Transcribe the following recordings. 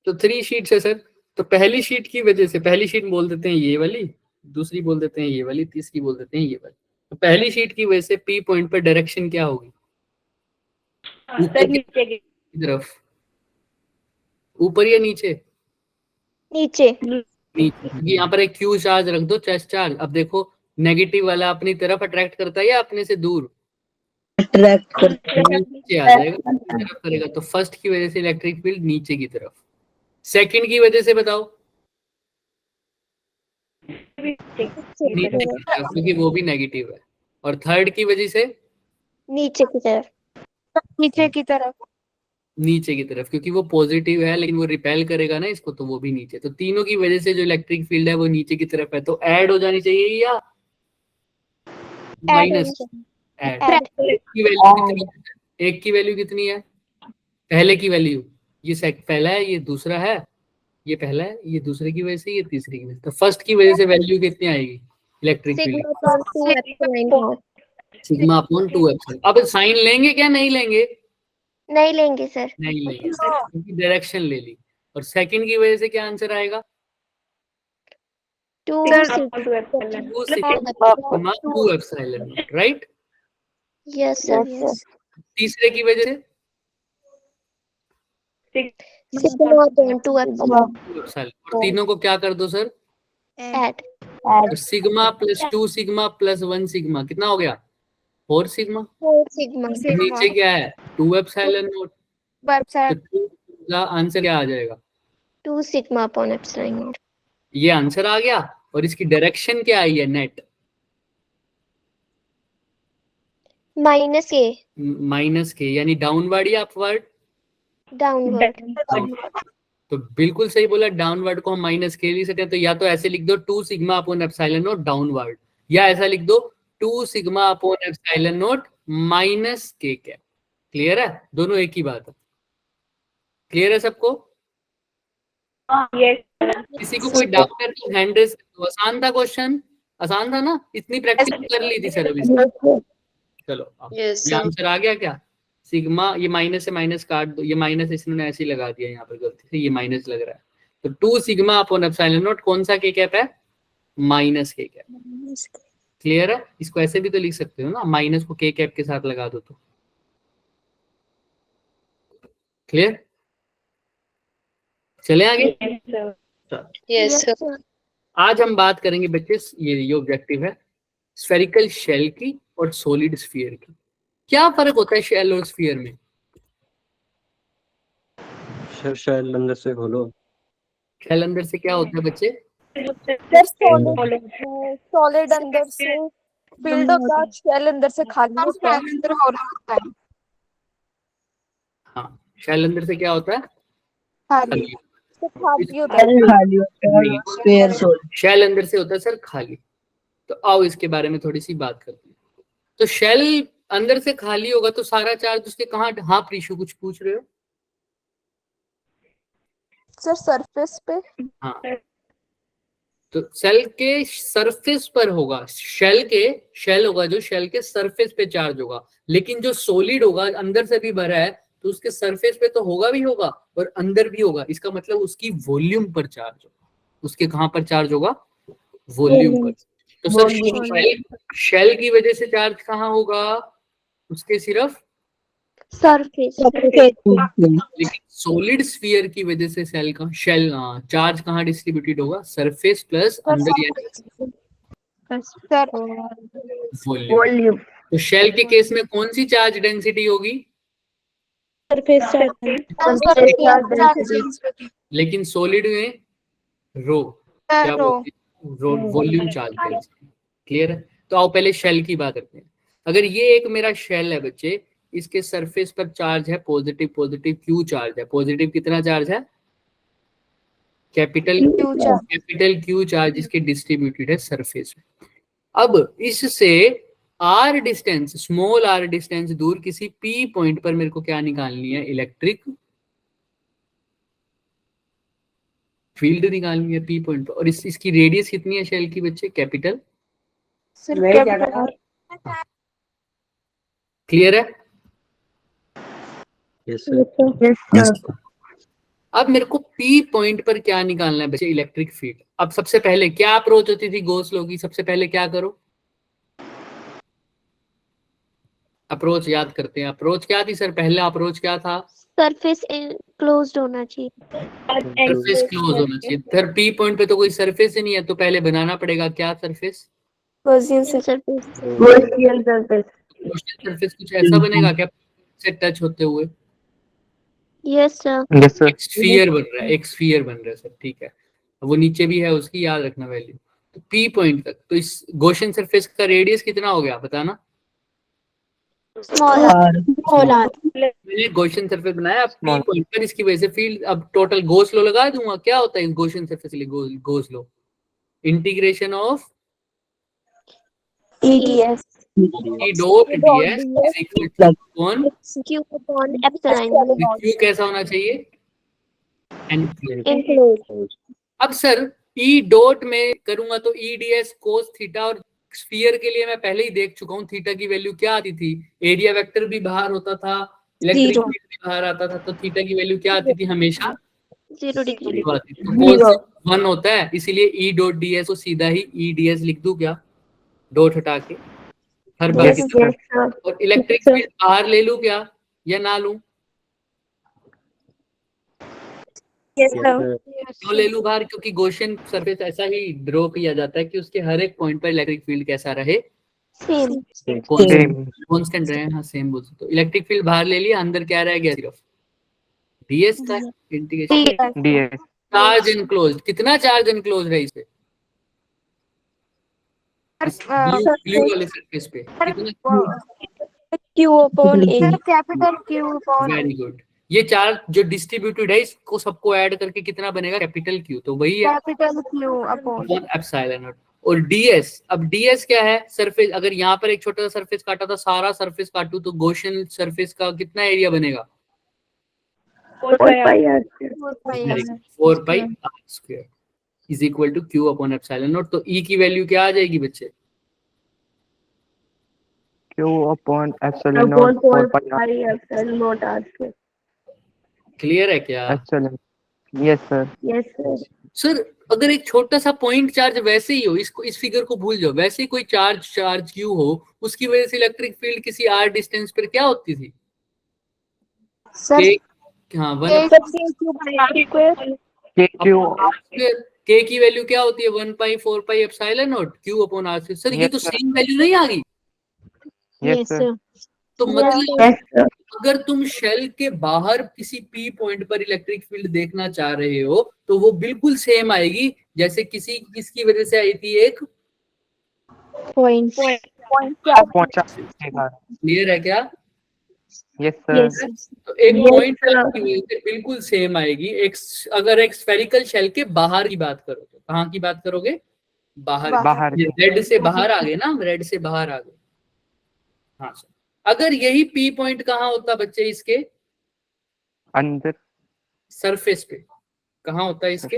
तो 3 शीट्स है सर। तो पहली शीट की वजह से, पहली शीट बोल देते हैं ये वाली, दूसरी बोल देते हैं ये वाली, तीसरी बोल देते हैं ये वाली। तो पहली शीट की वजह से पी पॉइंट पर डायरेक्शन क्या होगी? ऊपर की तरफ, ऊपर या नीचे? नीचे। नीचे। यहाँ पर एक क्यू चार्ज रख दो, चेस्ट चार्ज। अब देखो नेगेटिव वाला अपनी तरफ अट्रैक्ट करता है या अपने से दूर? अट्रैक्ट करता है। नीचे आ जाएगा, नीचे तरफ करेगा। तो फर्स्ट की वजह से इलेक्ट्रिक फील्ड नीचे की तरफ। सेकंड की वजह से बताओ? नीचे की तरफ, क्योंकि वो भी नेगेटिव है। और थर्ड की वजह से? नीचे की तरफ। नीचे की तरफ। नीचे की तरफ, क्योंकि वो पॉजिटिव है लेकिन वो रिपेल करेगा ना इसको, तो वो भी नीचे। तो तीनों की वजह से जो इलेक्ट्रिक फील्ड है वो नीचे की तरफ है। तो ऐड हो जानी चाहिए या माइनस? ऐड। की वैल्यू कितनी है? एक की वैल्यू कितनी है? पहले की वैल्यू, ये पहला है, ये दूसरा है, ये पहला है, ये दूसरे की वजह से, ये तीसरी की वजह से। तो फर्स्ट की वजह से वैल्यू कितनी आएगी electric field? Sigma upon 2 epsilon. अब साइन लेंगे क्या नहीं लेंगे? नहीं लेंगे सर। नहीं लेंगे क्योंकि डायरेक्शन ले ली। और सेकंड की वजह से क्या आंसर आएगा? 2 2 epsilon, right? Yes sir, yes. तीसरे की वजह से सिग्मा अपॉन 2 एप्सिलॉन। और तीनों को क्या कर दो सर? ऐड। तो sigma plus 2 sigma plus 1 sigma कितना हो गया? 4 सिग्मा। 4 सिग्मा। नीचे क्या है? 2 एप्सिलॉन नॉट। तो 2 का आंसर क्या आ जाएगा? 2 सिग्मा अपॉन एप्सिलॉन नॉट। ये आंसर आ गया। और इसकी डायरेक्शन क्या आई है नेट? माइनस के। माइनस के, यानी डाउनवर्ड या अपवर्ड? डाउनवर्ड। तो बिल्कुल सही बोला, डाउनवर्ड को हम माइनस के लिख सकते हैं। तो या तो ऐसे लिख दो 2 sigma upon epsilon not downward, या ऐसा लिख दो 2 sigma upon epsilon not minus के कैप। क्लियर है? दोनों एक ही बात है। क्लियर है सबको? किसी को कोई डाउट है तो हैंड रेज। आसान था क्वेश्चन, आसान था ना? इतनी प्रैक्टिस कर ली थी सर अभी। चलो ये आंसर आ गया क्या? सिग्मा, ये माइनस से माइनस काट दो, ये माइनस इसने ऐसे ही लगा दिया यहाँ पर गलती से, ये माइनस लग रहा है। तो 2 सिग्मा अपॉन एप्सिलॉन नॉट कौन सा के कैप है? माइनस के कैप। क्लियर है? इसको ऐसे भी तो लिख सकते हो ना, माइनस को के कैप के साथ लगा दो तो। क्लियर? चले आगे। Yes sir. आज हम बात करेंगे बच्चे, ये ऑब्जेक्टिव है, स्फेरिकल शेल की और सॉलिड स्फीयर की। क्या फर्क होता है शेल और स्फीयर में? शेल अंदर से खोलो। शेल अंदर से क्या होता है बच्चे? सॉलिड अंदर से फील्ड होता है, शेल अंदर से खाली होता है। हाँ, शेल अंदर से क्या होता है? खाली होता है। शेल अंदर से होता है सर खाली। तो आओ इसके बारे में थोड़ी सी बात करते हैं। तो शेल अंदर से खाली होगा तो सारा चार्ज उसके कहाँ? हाँ प्रीशु कुछ पूछ रहे हो? सर सरफेस पे। हाँ, तो सेल के सरफेस पर होगा, शेल होगा जो शेल के सरफेस पे चार्ज होगा। लेकिन जो सॉलिड होगा अंदर से भी भरा है तो उसके सरफेस पे तो होगा भी होगा और अंदर भी होगा। इसका मतलब उसकी वॉल्यूम पर चार्ज होगा। उसके कहां पर चार्ज होगा? वॉल्यूम पर। तो सर शेल की वजह से चार्ज कहाँ होगा? उसके सिर्फ सरफेस। लेकिन सॉलिड स्फीयर की वजह से शेल चार्ज कहाँ डिस्ट्रीब्यूटेड होगा? सरफेस प्लस अंदर वॉल्यूम। तो शेल के केस में कौन सी चार्ज डेंसिटी होगी? लेकिन सॉलिड में रो, क्या बोलते हैं? Volume charge density. क्लियर है? तो आओ पहले शेल की बात करते हैं। अगर ये एक मेरा शेल है बच्चे, इसके सरफेस पर चार्ज है पॉजिटिव, पॉजिटिव क्यू चार्ज है। पॉजिटिव कितना चार्ज है? कैपिटल क्यू चार्ज इसके डिस्ट्रीब्यूटेड है सरफेस में। अब इससे R distance, small R distance दूर किसी पी पॉइंट पर मेरे को क्या निकालनी है? इलेक्ट्रिक फील्ड निकालनी है पी पॉइंट पर। और इसकी रेडियस कितनी है शेल की बच्चे? कैपिटल। क्लियर है? Yes sir. अब मेरे को पी पॉइंट पर क्या निकालना है बच्चे, इलेक्ट्रिक फील्ड। अब सबसे पहले क्या अप्रोच होती थी गॉस लॉ की, सबसे पहले क्या करो, अप्रोच याद करते हैं। अप्रोच क्या थी सर, पहला अप्रोच क्या था, सरफेस क्लोज्ड होना चाहिए। सरफेस क्लोज होना चाहिए। फिर पी पॉइंट पे तो कोई सरफेस ही नहीं है, तो पहले बनाना पड़ेगा क्या सरफेस, गॉसियन सरफेस। सरफेस कुछ ऐसा बनेगा क्या से टच होते हुए, यस सर। Yes sir. एक स्फीयर बन रहा है, एक स्फीयर बन रहा है सर, ठीक है। वो नीचे भी है, उसकी याद रखना वैल्यू। तो पी पॉइंट तक, तो इस गॉसियन सरफेस का रेडियस कितना हो गया बताना। Small R. मैंने गॉसियन सरफेस बनाया, पी Small. पॉइंट पर इसकी वजह से फील्ड, अब टोटल गॉस लॉ लगा दूंगा। क्या होता है गॉसियन सरफेस के लिए, Gauss law, integration of EDS E dot ds is equal two upon Q upon epsilon Q कैसा होना चाहिए, एन। इनक्लोज। अब सर E डॉट में करूंगा तो E ds cos थीटा, और स्फीयर के लिए मैं पहले ही देख चुका हूँ थीटा की वैल्यू क्या आती थी, एरिया वेक्टर भी बाहर होता था, इलेक्ट्रिक Zero. फील्ड भी बाहर आता था, तो थीटा की वैल्यू क्या आती थी हमेशा 0 डिग्री। zero आती थी। तो cos 1 होता है, इसीलिए E डॉट ds को सीधा ही E ds लिख दूं क्या, डॉट हटा के हर बार Yes, की sir. तरह। और इलेक्ट्रिक फील्ड बाहर ले लूं क्या या ना लूं, Yes, Yes, sir. sir. क्यों ले लूं बाहर, क्योंकि गॉसियन सरफेस ऐसा ही ड्रॉ किया जाता है कि उसके हर एक पॉइंट पर इलेक्ट्रिक फील्ड कैसा रहे, सेम। कांस्टेंट रहे। हाँ सेम बोल सकते हो। इलेक्ट्रिक फील्ड बाहर ले लिया, अंदर क्या रह गया सिर्फ ds का इंटीग्रेशन। DS. चार्ज एनक्लोज्ड, कितना चार्ज एनक्लोज है इसे, ब्लू वाले सरफेस पे कितना, Q upon A. Capital Q upon very good. ये चार्ज जो डिस्ट्रीब्यूटेड है, इसको सबको ऐड करके कितना बनेगा, कैपिटल क्यू, तो वही है capital Q upon upon epsilon not. और ds, अब ds क्या है, सरफेस। अगर यहाँ पर एक छोटा सा सरफेस काटा था, सारा सरफेस काटू तो गॉसियन सरफेस का कितना एरिया बनेगा, 4 4 pi r square is equal to Q upon epsilon naught. तो E की वैल्यू क्या आ जाएगी बच्चे, Q upon epsilon naught 4 pi r. Clear है क्या Epsilon. Yes, sir. सर। अगर एक छोटा सा पॉइंट चार्ज वैसे ही हो, इसको, इस फिगर को भूल जाओ, वैसे ही कोई चार्ज क्यू हो, उसकी वजह से इलेक्ट्रिक फील्ड किसी r डिस्टेंस पर क्या होती थी, सर हाँ 1 KQ. k की वैल्यू क्या होती है, 1 पाई 4 pi epsilon not Q upon r square. Sir ये तो Yes, sir. सेम वैल्यू नहीं आ गई, Yes, sir. तो मतलब अगर तुम शेल के बाहर किसी पी पॉइंट पर इलेक्ट्रिक फील्ड देखना चाह रहे हो, तो वो बिल्कुल सेम आएगी जैसे किसकी वजह से आई थी, एक पॉइंट Point charge. क्लियर है क्या, Yes, sir. तो एक पॉइंट की वजह से बिल्कुल सेम आएगी। एक अगर एक स्फेरिकल शेल के बाहर की बात करो, तो कहाँ की बात करोगे, बाहर की। रेड से बाहर आ गए ना, रेड से बाहर आ गए। हाँ सर, अगर यही पी पॉइंट कहाँ होता बच्चे, इसके अंदर. सरफेस पे, कहाँ होता है इसके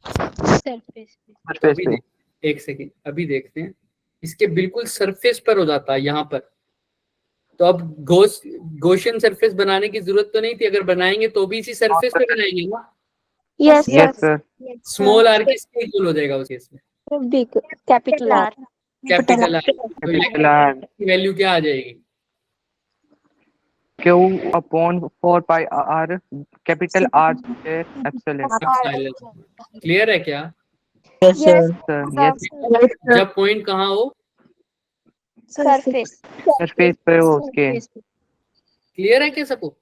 सरफेस तो अभी एक सेकेंड, अभी देखते हैं, इसके बिल्कुल सरफेस पर हो जाता है यहाँ पर। तो अब गॉसियन सरफेस बनाने की जरूरत तो नहीं थी, अगर बनाएंगे तो भी इसी सरफेस पे बनाएंगे ना। Yes Yes, sir. Small R किसके इक्वल हो जाएगा उस केस में, Big capital R. Capital R. Capital R. की वैल्यू क्या आ जाएगी, Q upon 4 pi r. Capital R square epsilon. Clear है क्या, Sir. Yes. जब पॉइंट कहाँ हो, सरफेस सरफेस पे हो उसके. क्लियर है क्या सबको,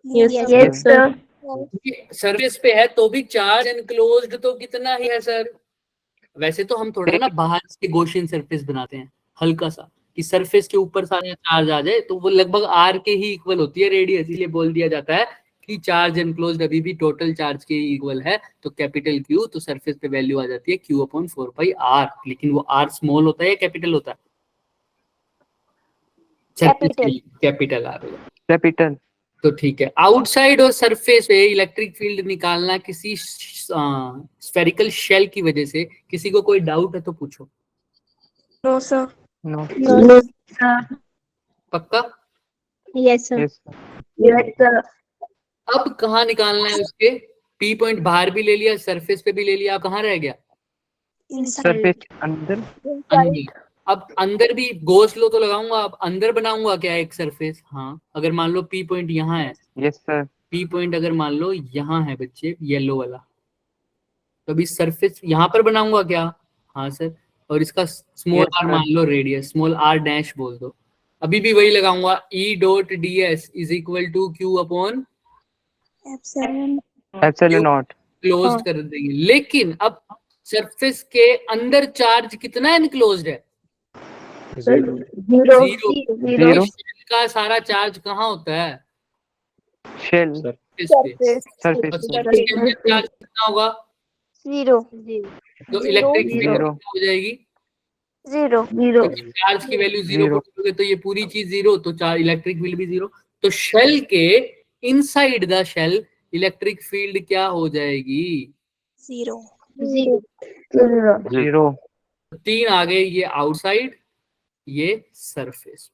यस सर। सरफेस पे है तो भी चार्ज एनक्लोज्ड तो कितना ही है सर। वैसे तो हम थोड़ा ना बाहर से गॉसियन सरफेस बनाते हैं हल्का सा, कि सरफेस के ऊपर सारा चार्ज आ जाए, तो वो लगभग r के ही इक्वल होती है रेडियस, इसलिए बोल दिया जाता है कि चार्ज एनक्लोज्ड अभी भी टोटल चार्ज के इक्वल है। तो कैपिटल Q, तो सरफेस पे वैल्यू आ जाती है Q अपॉन 4 पाई r, लेकिन वो r स्मॉल होता है या कैपिटल होता है, कैपिटल r होगा। Capital. तो ठीक है, आउटसाइड और सरफेस पे इलेक्ट्रिक फील्ड निकालना किसी स्फेरिकल शेल की वजह से, किसी को कोई डाउट है तो पूछो। No, sir. No. पक्का, यस सर। Yes. अब कहाँ निकालना है उसके, पी पॉइंट बाहर भी ले लिया, सरफेस पे भी ले लिया, कहाँ रह गया, सरफेस अंदर। अंदर। अब अंदर भी गोस लो तो लगाऊंगा, अब अंदर बनाऊंगा क्या एक सरफेस। हाँ, अगर मान लो पी पॉइंट यहाँ है, यस सर। पी पॉइंट अगर मान लो यहाँ है बच्चे, येलो वाला, तो अभी सरफेस यहाँ पर बनाऊंगा क्या। हाँ सर, और इसका स्मॉल Yes, आर sir. मान लो रेडियस, स्मॉल आर डैश बोल दो, अभी भी वही लगाऊंगा, E dot D S is equal to Q upon epsilon naught. Close कर देंगे। लेकिन अब सरफेस के अंदर चार्ज कितना इनक्लोज्ड है, जीरो जीरो। शेल का सारा चार्ज कहाँ होता है, शेल सरफेस पे। सरफेस। और सरफेस के अंदर चार्ज कितना होगा, जीरो तो इलेक्ट्रिक फील्ड Zero. हो जाएगी। जीरो तो चार्ज की वैल्यू जीरो Zero. करोगे तो ये पूरी चीज जीरो, तो चार्ज इलेक्ट्रिक फील्ड भी जीरो। तो शेल के inside the shell electric field क्या हो जाएगी, जीरो जीरो। तीन आ गए, ये आउटसाइड, ये सरफेस।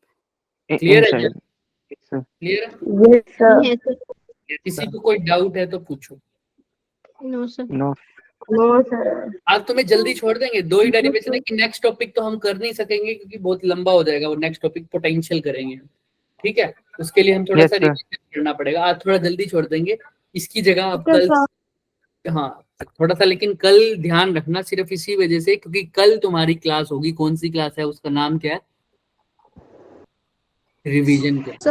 क्लियर है इनसाइड। क्लियर है। किसी को कोई डाउट है तो पूछो। No sir. नो। आज तुम्हें जल्दी छोड़ देंगे, दो ही डेरिवेशन है कि नेक्स्ट टॉपिक तो हम कर नहीं सकेंगे क्योंकि बहुत लंबा हो जाएगा, वो नेक्स्ट टॉपिक पोटेंशियल करेंगे, ठीक है, उसके लिए हम थोड़ा Yes, सा sir. रिवीजन करना पड़ेगा। आज थोड़ा जल्दी छोड़ देंगे, इसकी जगह आप कल, हाँ थोड़ा सा, लेकिन कल ध्यान रखना सिर्फ इसी वजह से क्योंकि कल तुम्हारी क्लास होगी, कौन सी क्लास है उसका नाम क्या है, रिवीजन क्लास।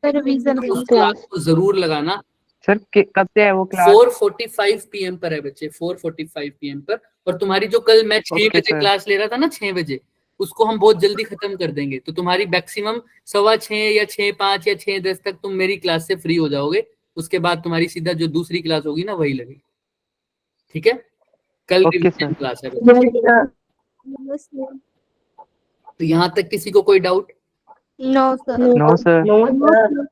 रिवीजन उस क्लास को जरूर लगाना। सर कब से है वो क्लास? 4:45 PM पर है बच्चे, 4:45 PM पर। और तुम्हारी जो कल मैं 6 Okay, बजे sir. क्लास ले रहा था ना, 6 बजे, उसको हम बहुत जल्दी खत्म कर देंगे, तो तुम्हारी मैक्सिमम 6:15 या 6:05 या 6:10 तक तुम मेरी क्लास से फ्री हो जाओगे। उसके बाद तुम्हारी सीधा जो दूसरी क्लास होगी ना वही लगेगी, ठीक है। कल Okay, रिवीजन sir. क्लास है बच्चे। तो यहाँ तक किसी को कोई doubt? No sir no sir.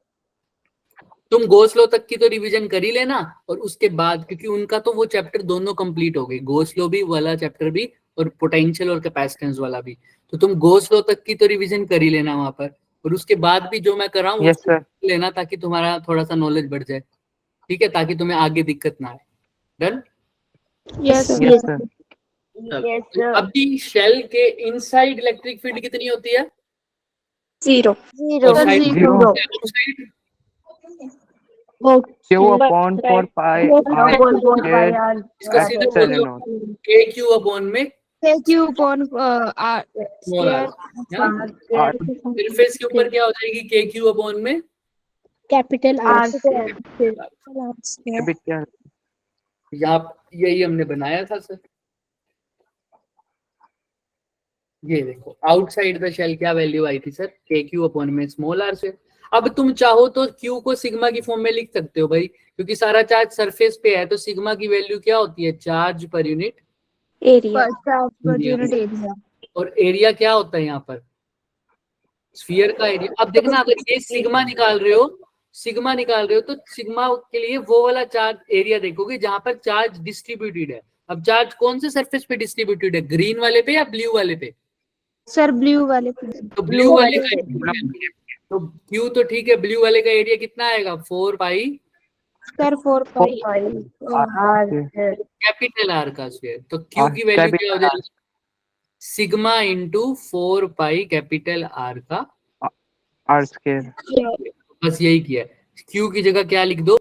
तुम गोस्लो तक की तो रिवीजन कर ही लेना, और उसके बाद क्योंकि उनका तो वो चैप्टर दोनों कंप्लीट हो गए, गोस्लो भी वाला चैप्टर भी और पोटेंशियल और कैपेसिटेंस वाला भी, तो तुम गोस्लो तक की तो रिवीजन कर ही लेना वहां पर, और उसके बाद भी जो मैं कर रहा हूँ Yes, sir. लेना ताकि तुम्हारा थोड़ा सा नॉलेज बढ़ जाए, ठीक है, ताकि तुम्हें आगे दिक्कत ना आए। डन? Yes, sir. अभी शेल के इनसाइड इलेक्ट्रिक फील्ड कितनी होती है, जीरो और side Zero. Outside Q upon 4 pi r square इसका सीधे epsilon बोलो naught. k q अपॉन में Q upon small R, surface के ऊपर क्या हो जाएगी, k q अपॉन में कैपिटल आर। Capital. यहाँ यही हमने बनाया था सर। ये देखो आउटसाइड द शेल क्या वैल्यू आई थी सर, के क्यू अपॉन में स्मॉल आर से। अब तुम चाहो तो क्यू को सिग्मा की फॉर्म में लिख सकते हो भाई, क्योंकि सारा चार्ज सरफेस पे है, तो सिग्मा की वैल्यू क्या होती है, charge per unit area area. और एरिया क्या होता है यहाँ पर, स्फीयर का एरिया। अब देखना अगर ये सिग्मा निकाल रहे हो, सिग्मा निकाल रहे हो, तो सिग्मा के लिए वो वाला चार्ज एरिया देखोगे जहां पर चार्ज डिस्ट्रीब्यूटेड है। अब चार्ज कौन से सरफेस पे डिस्ट्रीब्यूटेड है, ग्रीन वाले पे या ब्लू वाले पे, सर ब्लू वाले तो ब्लू वाले का, तो क्यू तो ठीक है, ब्लू वाले का एरिया कितना आएगा, 4 पाई सर 4 पाई कैपिटल आर का स्क्वायर। तो क्यू की वैल्यू क्या हो जाएगी, सिग्मा इंटू 4 पाई कैपिटल आर का R square. बस यही किया है। क्यू की जगह क्या लिख दो,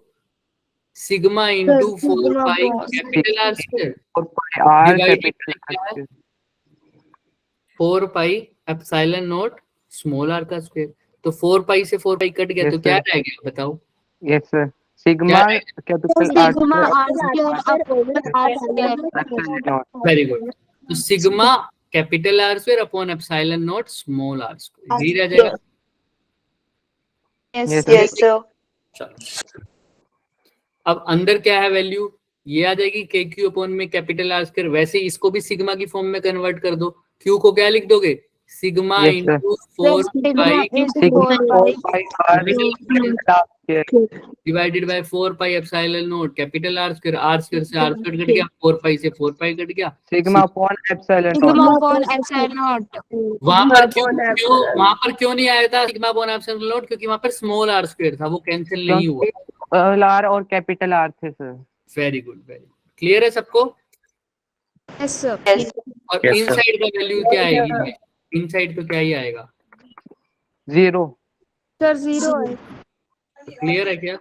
सिग्मा इंटू 4 पाई capital R square 4 pi r Divide capital क्या है? R square. 4 pi epsilon naught small R का स्क्वायर। तो 4 पाई से 4 पाई कट गया, Yes, तो क्या sir. रह गया बताओ, Yes, sir. Sigma capital R sigma square. R square Epsilon naught. Very good. तो sigma capital R square upon epsilon naught small R square, यही रह जाएगा। Yes, चलो अब अंदर क्या है वैल्यू, ये आ जाएगी के क्यू अपॉन में कैपिटल आर स्क्वायर। वैसे इसको भी सिग्मा की फॉर्म में कन्वर्ट कर दो, क्यू को क्या लिख दोगे, sigma Yes, sir. Into 4 pi Sigma 4 pi r capital R divided by 4 pi epsilon not capital R square से आर स्क्वायर कट गया, 4 पाई से 4 पाई कट गया, sigma upon epsilon sigma not. Upon epsilon not. वहां पर क्यों नहीं आया था सिग्मा अपॉन एप्सिलॉन नॉट? क्योंकि वहां पर स्मॉल आर स्क्वायर था, वो कैंसिल नहीं हुआ। स्मॉल आर और कैपिटल आर थे sir. Very good, very good, clear है सबको? Yes sir. और Yes, sir. इनसाइड का वैल्यू क्या आएगी? इनसाइड तो क्या ही आएगा, 0। सर 0 है। क्लियर है क्या?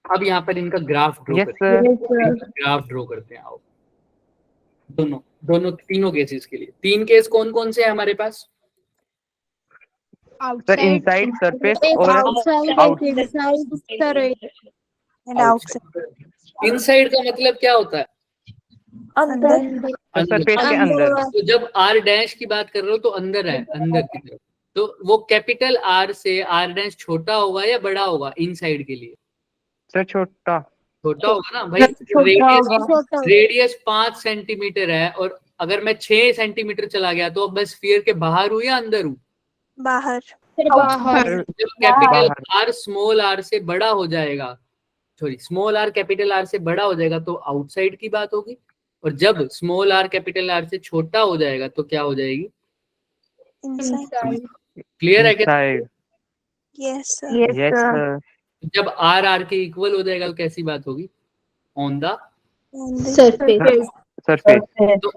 अब यहाँ पर इनका ग्राफ ड्रॉ यस करते हैं, सर। ग्राफ ड्रॉ करते हैं। आओ, दोनों तीनों केसेस के लिए 3 केस कौन कौन से हैं हमारे पास? सर इनसाइड सरफेस एक और आउटसाइड आउट। एक इनसाइड सर एक एंड आउटसाइड। इनसाइड का मतलब क्या होता है? अंदर। सरफेस के अंदर। तो जब आर डैश की बात कर रहे हो तो अंदर है, अंदर की तरफ। तो वो कैपिटल आर से आर डैश छोटा होगा या बड़ा होगा इनसाइड के लिए? सर छोटा। छोटा होगा ना भाई। रेडियस 5 सेंटीमीटर है और अगर मैं 6 सेंटीमीटर चला गया तो अब मैं स्फीयर के बाहर हूँ या अंदर हूँ? बाहर। बाहर। जब कैपिटल आर स्मॉल आर से बड़ा हो जाएगा, sorry small R capital are से बड़ा हो जाएगा तो आउटसाइड की बात होगी, और जब स्मॉल आर कैपिटल आर से छोटा हो जाएगा तो क्या हो जाएगी? इनसाइड। क्लियर है क्या? Yes sir. Yes sir. जब आर आर के इक्वल हो जाएगा तो कैसी बात होगी? On the surface. सरफेस। तो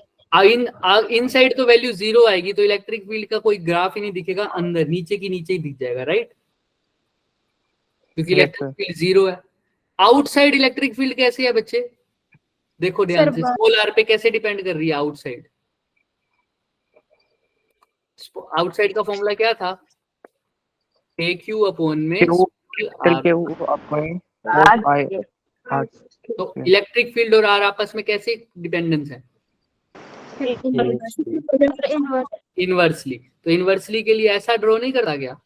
इनसाइड तो वैल्यू 0 आएगी, तो इलेक्ट्रिक फील्ड का कोई ग्राफ ही नहीं दिखेगा, अंदर नीचे की नीचे ही दिख जाएगा, राइट? क्योंकि इलेक्ट्रिक फील्ड 0 है। आउटसाइड इलेक्ट्रिक फील्ड कैसे है बच्चे? देखो ध्यान से, स्मॉल आर पे कैसे डिपेंड कर रही है आउटसाइड? आउटसाइड का फॉर्मूला क्या था? KQ अपॉन में तो इलेक्ट्रिक फील्ड और आर आपस में कैसे डिपेंडेंस है? इनवर्सली। तो इनवर्सली के लिए ऐसा ड्रॉ नहीं करता गया?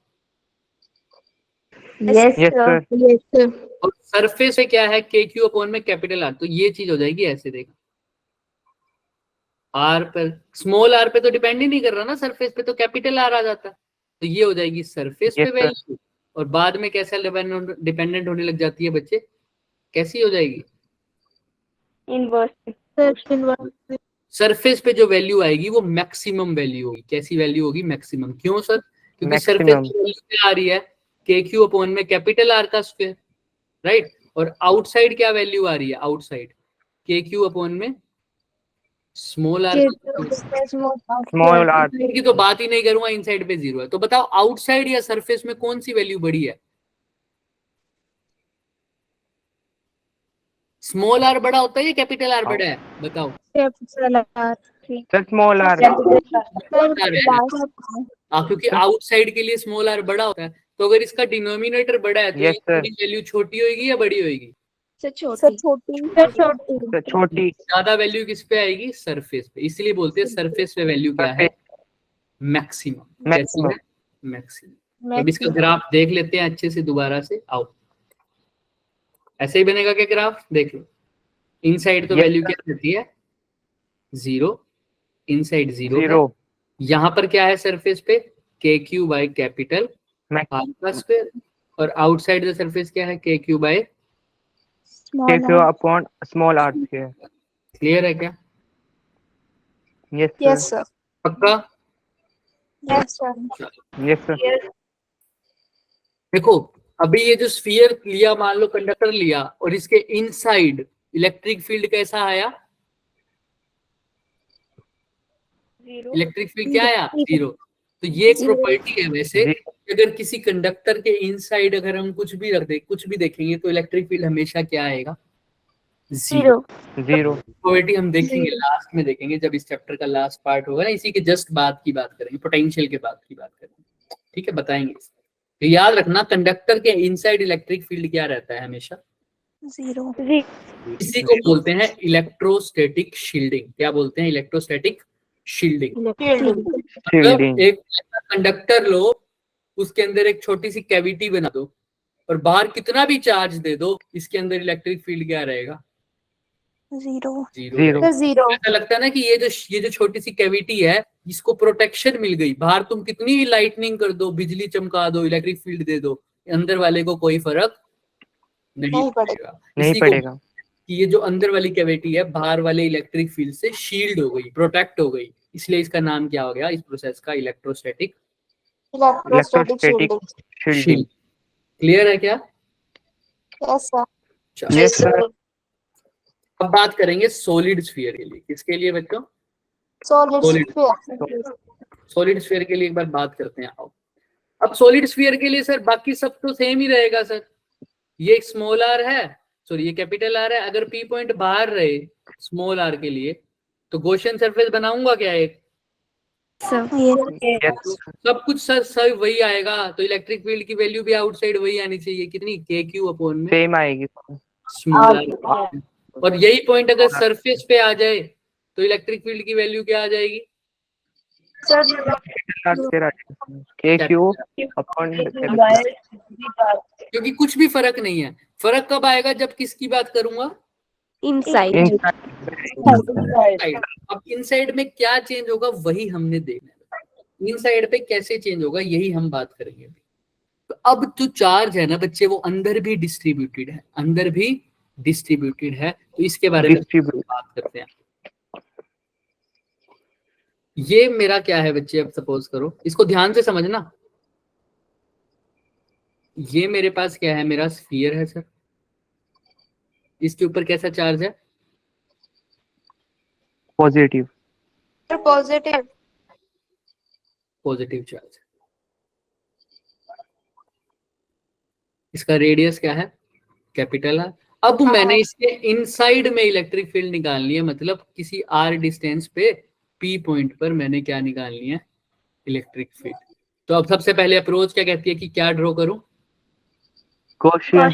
Yes sir. और सरफेस पे क्या है? KQ अपॉन में कैपिटल आर। तो ये चीज हो जाएगी ऐसे, देखो आर पर, स्मॉल आर पे तो डिपेंड ही नहीं कर रहा ना, सरफेस पे तो कैपिटल आर आ जाता। तो ये हो जाएगी सरफेस पे वैल्यू, और बाद में कैसा डिपेंडेंट होने लग जाती है बच्चे? कैसी हो जाएगी? सरफेस पे जो वैल्यू आएगी वो मैक्सिमम वैल्यू होगी। कैसी वैल्यू होगी? मैक्सिमम। क्यों सर? क्योंकि सरफेस की वैल्यू क्या आ रही है? KQ अपॉन में कैपिटल आर का स्क्वायर, राइट? और आउटसाइड क्या वैल्यू आ रही है? आउटसाइड KQ अपॉन में स्मॉल आर। स्मॉल आर की तो बात ही नहीं करूंगा, इनसाइड पे 0 है। तो बताओ आउटसाइड या सरफेस में कौन सी वैल्यू बड़ी है? स्मॉल आर बड़ा होता है या कैपिटल आर बड़ा है? बताओ। Small R. क्योंकि आउटसाइड के लिए स्मॉल आर बड़ा होता है, तो अगर इसका डिनोमिनेटर बड़ा है तो Yes, sir. वैल्यू छोटी होगी या बड़ी होगी? छोटी। ज्यादा वैल्यू किस पे आएगी? सरफेस पे। इसलिए बोलते हैं सरफेस पे वैल्यू क्या है? मैक्सिमम। मैक्सिमम। अब इसका ग्राफ देख लेते हैं अच्छे से दोबारा से। आओ, ऐसे ही बनेगा क्या ग्राफ? देख लो। इनसाइड तो वैल्यू क्या रहती है? 0। इनसाइड 0। यहाँ पर क्या है सरफेस पे? KQ बाय कैपिटल आर का स्क्वायर, और आउटसाइड द सरफेस क्या है? KQ by KQ upon small R square. Clear है क्या? Yes sir. पक्का? Yes sir. Yes sir. देखो अभी ये जो स्फीयर लिया, मान लो कंडक्टर लिया, और इसके इनसाइड इलेक्ट्रिक फील्ड कैसा आया? इलेक्ट्रिक फील्ड क्या आया? 0। तो ये एक प्रॉपर्टी है वैसे, अगर किसी कंडक्टर के इनसाइड अगर हम कुछ भी रख दे, कुछ भी देखेंगे, तो इलेक्ट्रिक फील्ड हमेशा क्या आएगा? 0। प्रॉपर्टी हम देखेंगे लास्ट में, देखेंगे जब इस चैप्टर का लास्ट पार्ट होगा ना, इसी के जस्ट बाद की बात करेंगे, पोटेंशियल के बाद की बात करेंगे, ठीक है? बताएंगे। तो याद रखना, कंडक्टर के इनसाइड इलेक्ट्रिक फील्ड क्या रहता है? हमेशा 0। इसी को बोलते हैं इलेक्ट्रोस्टैटिक शील्डिंग। क्या बोलते हैं? Electrostatic shielding. एक कंडक्टर लो, उसके अंदर एक छोटी सी कैविटी बना दो, और बाहर कितना भी चार्ज दे दो, इसके अंदर इलेक्ट्रिक फील्ड क्या रहेगा? 0। ऐसा लगता है ना कि ये जो छोटी सी कैविटी है, इसको प्रोटेक्शन मिल गई। बाहर तुम कितनी भी लाइटनिंग कर दो, बिजली चमका दो, इलेक्ट्रिक फील्ड दे दो, अंदर वाले को कोई फर्क नहीं पड़ेगा। नहीं इसी को पड़ेगा। कि ये जो अंदर वाली कैविटी है बाहर वाले इलेक्ट्रिक फील्ड से शील्ड हो गई, प्रोटेक्ट हो गई, इसलिए इसका नाम क्या हो गया इस प्रोसेस का, electrostatic electrostatic shielding. Shield. Clear है क्या? Yes sir. चलो, यस सर। अब बात करेंगे सॉलिड स्फीयर के लिए। किसके लिए बच्चों? सॉलिड सॉलिड स्फीयर के लिए एक बार बात करते हैं। आओ, अब सॉलिड स्फीयर के लिए सर बाकी सब तो सेम ही रहेगा सर। ये स्मॉल आर है, सॉरी ये कैपिटल आर है, अगर पी पॉइंट बाहर रहे स्मॉल आर के लिए तो गॉसियन सरफेस बनाऊंगा क्या एक? यस सब कुछ सर वही आएगा, तो इलेक्ट्रिक फील्ड की वैल्यू भी आउटसाइड वही आनी चाहिए, कितनी? के क्यू अपॉन में सेम आएगी। Small R. और यही पॉइंट अगर सरफेस पे आ जाए तो इलेक्ट्रिक फील्ड की वैल्यू क्या आ जाएगी? के क्यू अपॉन, क्योंकि कुछ भी फर्क नहीं है। फर्क कब आएगा? जब किसकी बात करूंगा? इनसाइड। अब इनसाइड में क्या चेंज होगा वही हमने देखना है। इनसाइड पे कैसे चेंज होगा यही हम बात करेंगे। तो अब जो चार्ज है ना बच्चे वो अंदर भी डिस्ट्रीब्यूटेड है, अंदर भी डिस्ट्रीब्यूटेड है, तो इसके बारे में बात करते हैं। ये मेरा क्या है बच्चे, अब सपोज करो, इसको ध्यान से समझना। ये मेरे पास क्या है? मेरा स्फीयर है सर। इसके ऊपर कैसा चार्ज है? पॉजिटिव। Positive charge. इसका रेडियस क्या है? कैपिटल है। अब मैंने इसके इनसाइड में इलेक्ट्रिक फील्ड निकालनी है, मतलब किसी आर डिस्टेंस पे पी पॉइंट पर मैंने क्या निकालनी है? Electric field. तो अब सबसे पहले अप्रोच क्या कहती है कि क्या ड्रॉ करूं? गॉसियन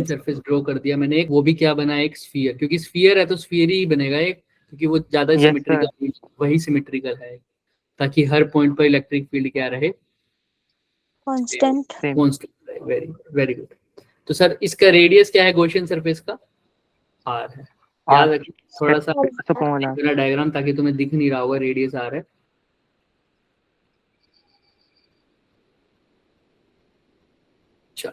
सरफेस ड्रॉ कर दिया मैंने एक, वो भी क्या बना? एक स्फीयर, क्योंकि स्फीयर है तो स्फीयर ही बनेगा एक, क्योंकि वो ज्यादा सिमेट्रिकल, वही सिमेट्रिकल है, ताकि हर पॉइंट पर इलेक्ट्रिक फील्ड क्या रहे? Constant. Constant. Very very good. तो सर इसका रेडियस क्या है गॉसियन सरफेस का? आर है। याद रखिए थोड़ा सा मेरा डायग्राम, ताकि तुम्हें दिख नहीं रहा होगा रेडियस आर है। चलो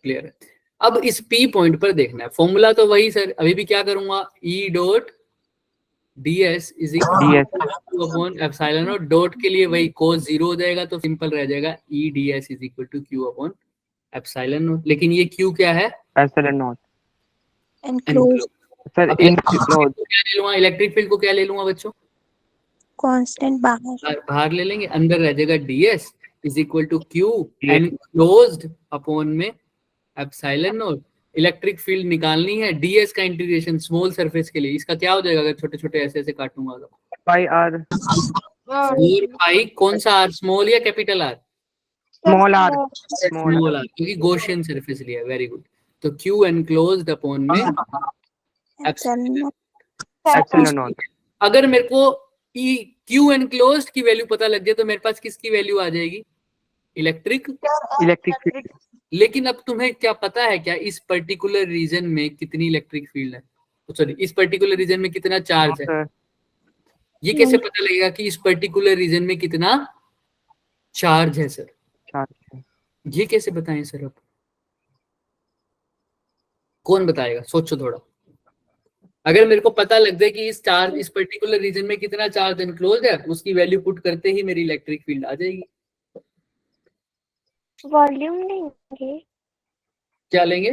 क्लियर है। अब इस पी पॉइंट पर देखना है, फॉर्मूला तो वही सर, अभी भी क्या करूंगा? E dot ds is equal upon epsilon not, dot के लिए वही cos 0 हो जाएगा तो सिंपल रह जाएगा E ds is equal to q upon epsilon naught. लेकिन ये q क्या है? Epsilon naught. Enclose. Sir enclose क्या ले लूंगा? इलेक्ट्रिक फील्ड को क्या ले लूंगा बच्चों? कांस्टेंट बाहर ले लेंगे, अंदर रह जाएगा ds is equal to q enclosed upon में एप्सिलॉन नॉट। इलेक्ट्रिक फील्ड निकालनी है, ds का इंटीग्रेशन स्मॉल सरफेस के लिए, इसका क्या हो जाएगा अगर छोटे छोटे ऐसे ऐसे काटूंगा तो? पाई आर। पाई कौन सा आर? स्मॉल या capital R? Small R. Small R, क्योंकि गॉसियन सरफेस लिया। Very good. तो q एनक्लोज्ड अपॉन में एप्सिलॉन नॉट। अगर मेरे को q एनक्लोज्ड की वैल्यू पता लग जाए तो मेरे पास किसकी वैल्यू आ जाएगी? Electric electric. लेकिन अब तुम्हें क्या पता है क्या इस पर्टिकुलर रीजन में कितनी इलेक्ट्रिक फील्ड है? सॉरी, इस पर्टिकुलर रीजन में कितना चार्ज है? ये कैसे पता लगेगा कि इस पर्टिकुलर रीजन में कितना चार्ज है सर? ये कैसे बताएं सर? अब कौन बताएगा? सोचो थोड़ा। अगर मेरे को पता लग जाए कि इस पर्टिकुलर रीजन में कितना चार्ज एनक्लोज्ड है, उसकी वैल्यू पुट करते ही मेरी इलेक्ट्रिक फील्ड आ जाएगी। वॉल्यूम लेंगे? क्या लेंगे?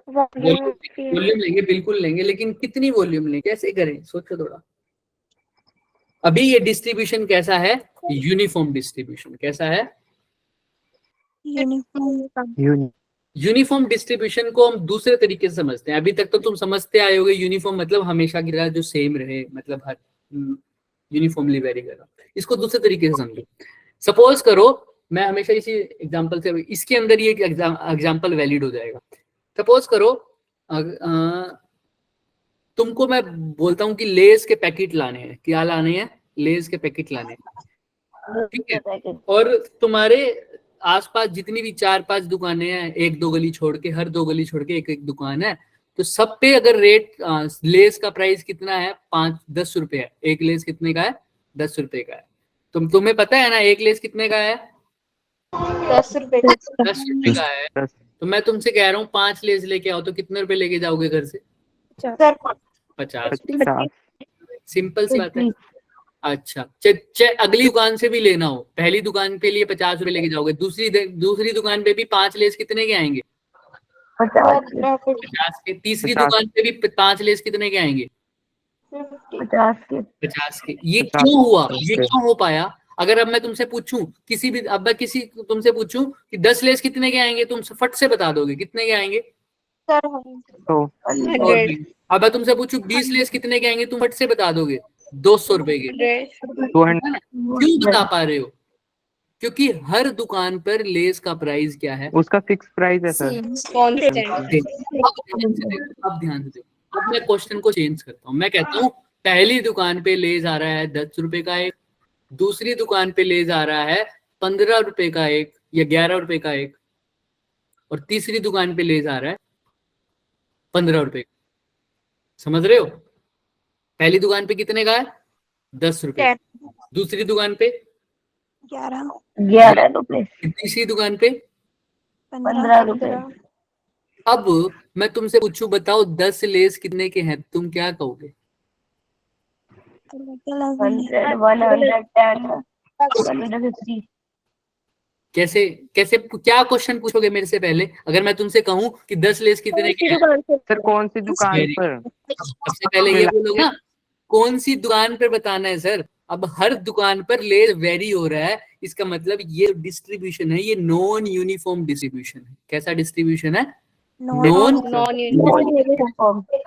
वॉल्यूम लेंगे, बिल्कुल लेंगे, लेकिन कितनी वॉल्यूम लेंगे? कैसे करें? सोचो थोड़ा। अभी ये डिस्ट्रीब्यूशन कैसा है? Uniform distribution. कैसा है? यूनिफॉर्म डिस्ट्रीब्यूशन को हम दूसरे तरीके से समझते हैं। अभी तक तो तुम समझते आए होगे यूनिफॉर्म मतलब हमेशा की तरह जो सेम रहे, मतलब हर यूनिफॉर्मली वेरी कर रहा। इसको दूसरे तरीके से समझो। सपोज करो, मैं हमेशा इसी एग्जांपल से, इसके अंदर ये एग्जांपल वैलिड हो जाएगा। सपोज करो तुमको मैं बोलता हूं कि लेस के पैकेट लाने हैं। क्या लाने हैं? लेस के पैकेट लाने हैं, ठीक है? और तुम्हारे आसपास जितनी भी 4-5 दुकानें हैं, 1-2 गली छोड़ के, हर 2 गली छोड़ के एक दुकान है, तो सब पे अगर रेट लेस का प्राइस कितना है? 5-10 रुपए है। एक लेस कितने का है? 10 रुपए का है। तुम्हें पता है ना एक लेस कितने का है? ₹10 10 रुपए का है, 10 तो मैं तुमसे कह रहा हूँ 5 लेस लेके आओ, तो कितने रुपए लेके जाओगे घर से? सर 50। 50 सिंपल सी बात है। अच्छा, अगली दुकान से भी लेना हो, पहली दुकान पे लिए 50 रुपए लेके जाओगे, दूसरी दुकान पे भी 5 लेस कितने के आएंगे? 50 के। तीसरी 50 दुकान पे भी 5 लेस कितने के आएंगे? 50 के 50 के। ये 50 क्यों हुआ, ये के। क्यों हो पाया? अगर अब मैं तुमसे पूछूं, तुमसे पूछूं कि 10 लेस कितने के आएंगे, तुम फट से बता दोगे कितने के आएंगे? सर तो और अब मैं तुमसे पूछूं 20 लेस कितने के आएंगे, तुम फट से बता दोगे 200 रुपए के। 200 है ना? क्यों बता पा रहे हो? क्योंकि हर दुकान पर लेस का प्राइस क्या है? उसका फिक्स प्राइस है सर। अब ध्यान से देखो, अब ध्यान से देखो। अब मैं क्वेश्चन को चेंज करता हूँ, मैं कहता हूँ पहली दुकान पे लेस आ रहा है 10 रुपए का एक, दूसरी दुकान पे लेस आ रहा है 15 रुपए का एक या 11 रुपए का एक, और तीसरी दुकान पे लेस आ रहा है 15 रुपए का। समझ रहे हो? पहली दुकान पे कितने का है? 10 रुपए। दूसरी दुकान पे 11 रुपए, तीसरी दुकान पे 15 रुपए, अब मैं तुमसे पूछूं, बताओ 10 लेस कितने के हैं, तुम क्या कहोगे? 100, 110, 150। कैसे कैसे क्या क्वेश्चन पूछोगे मेरे से पहले? अगर मैं तुमसे कहूं कि 10 लेस कितने के हैं, सर कौन सी दुकान Very पर? सबसे पहले ये बोलोगे ना कौन सी दुकान पर बताना है सर। अब हर दुकान पर लेस वेरी हो रहा है, इसका मतलब ये डिस्ट्रीब्यूशन है, ये नॉन यूनिफॉर्म डिस्ट्रीब्यूशन है। कैसा डिस्ट्रीब्यूशन है? नॉन।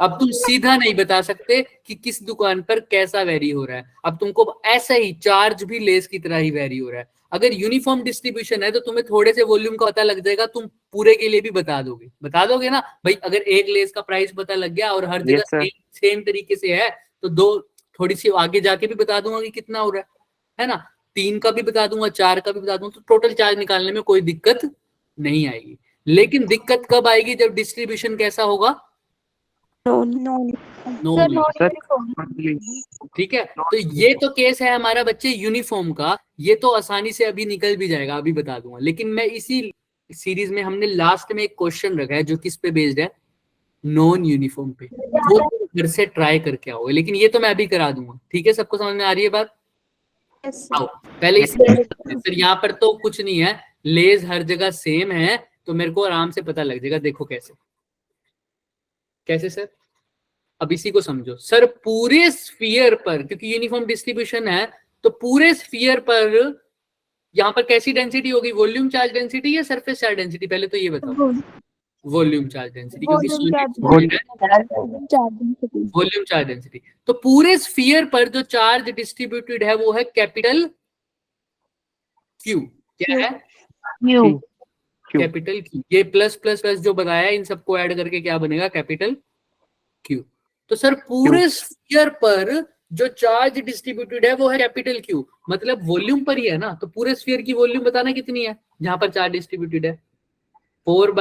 अब तुम सीधा नहीं बता सकते कि किस दुकान पर कैसा वेरी हो रहा है। अब तुमको ऐसा ही चार्ज भी लेस की तरह ही वेरी हो रहा है। अगर यूनिफॉर्म डिस्ट्रीब्यूशन है तो तुम्हें थोड़े से वॉल्यूम का पता लग जाएगा, तुम पूरे के लिए भी बता दोगे ना भाई। अगर एक लेस का प्राइस पता लग गया और हर जगह Yes, sir. सेम तरीके से है, तो दो थोड़ी सी आगे जाके भी बता दूंगा कि कितना हो रहा है ना? 3 का भी बता दूंगा, 4 का भी बता दूंगा, तो टोटल चार्ज निकालने में कोई दिक्कत नहीं आएगी। लेकिन दिक्कत कब आएगी? जब डिस्ट्रीब्यूशन कैसा होगा? नॉन। ठीक है, तो ये तो केस है हमारा बच्चे यूनिफॉर्म का, ये तो आसानी से अभी निकल भी जाएगा, अभी बता दूंगा। लेकिन मैं इसी सीरीज में हमने लास्ट में एक क्वेश्चन रखा है जो किस पे बेस्ड है? नॉन यूनिफॉर्म पे। वो घर से ट्राई करके आओगे, लेकिन ये तो मैं अभी करा दूंगा। ठीक है, सबको समझ में आ रही है बात? आओ पहले सर यहाँ पर तो कुछ नहीं है, लेस हर जगह सेम है, तो मेरे को आराम से पता लग जाएगा। देखो कैसे कैसे सर, अब इसी को समझो सर। पूरे स्फीयर पर, क्योंकि यूनिफॉर्म डिस्ट्रीब्यूशन है, तो पूरे स्फीयर पर यहाँ पर कैसी डेंसिटी होगी? वॉल्यूम चार्ज डेंसिटी या सरफेस चार्ज डेंसिटी? पहले तो ये बताओ। वॉल्यूम चार्ज डेंसिटी, क्योंकि वॉल्यूम चार्ज डेंसिटी। तो पूरे स्फीयर पर जो चार्ज डिस्ट्रीब्यूटेड है वो है कैपिटल क्यू। क्या है? Capital Q. ये प्लस प्लस प्लस जो बताया, इन सबको ऐड करके क्या बनेगा? Capital Q. तो सर पूरे स्फीयर पर जो चार्ज डिस्ट्रीब्यूटेड है वो है कैपिटल क्यू, मतलब वॉल्यूम पर ही है ना। तो पूरे स्फीयर की वॉल्यूम बताना कितनी है जहां पर चार्ज डिस्ट्रीब्यूटेड है? 4/3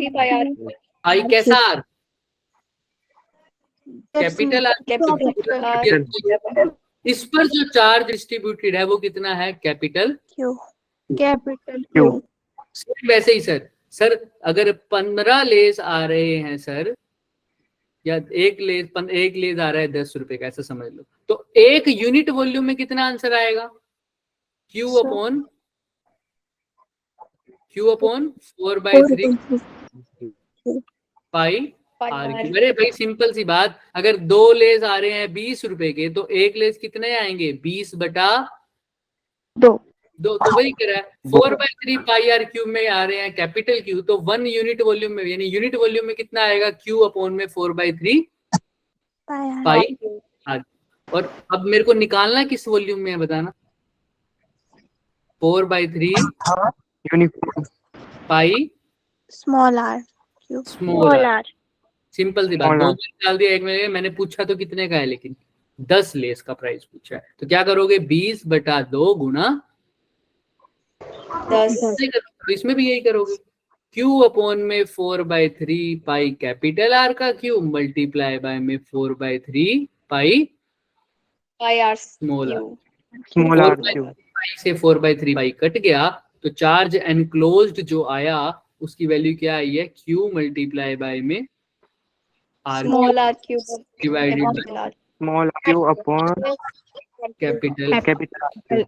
पाई आर। आई कैसा आर? Capital are. इस पर जो चार्ज डिस्ट्रीब्यूटेड है वो कितना है? Capital Q. वैसे ही सर अगर 15 लेस आ रहे हैं सर, या एक लेस आ रहा है 10 रुपए का, ऐसा समझ लो, तो एक यूनिट वॉल्यूम में कितना आंसर आएगा? Q upon 4/3 pi R Q. अरे भाई सिंपल सी बात, अगर 2 लेस आ रहे हैं 20 रुपए के, तो एक लेस कितने आएंगे? 20/2। तो वही कह रहा है 4/3 पाई आर क्यूब में आ रहे हैं कैपिटल क्यू, तो 1 यूनिट वॉल्यूम में, यानी यूनिट वॉल्यूम में कितना आएगा? Q अपॉन में 4/3 पाई आर। और अब मेरे को निकालना किस वॉल्यूम में है बताना? 4/3 uniform pi small R. Simple सी बात। 2 निकाल दिया, एक में मैंने पूछा तो कितने का है, लेकिन 10 लेस का प्राइस पूछा है, तो क्या करोगे? 20/2 गुना 10। तो इसमें भी यही करोगे। Q अपॉन में 4/3 पाई कैपिटल आर का क्यू मल्टीप्लाई बाय में 4/3 pi R small R. Small R Q. से 4/3 कट गया तो चार्ज एनक्लोज्ड जो आया उसकी वैल्यू क्या आई है, Q मल्टीप्लाई बाय में R small R cube divided by capital R small Q upon capital. Capital.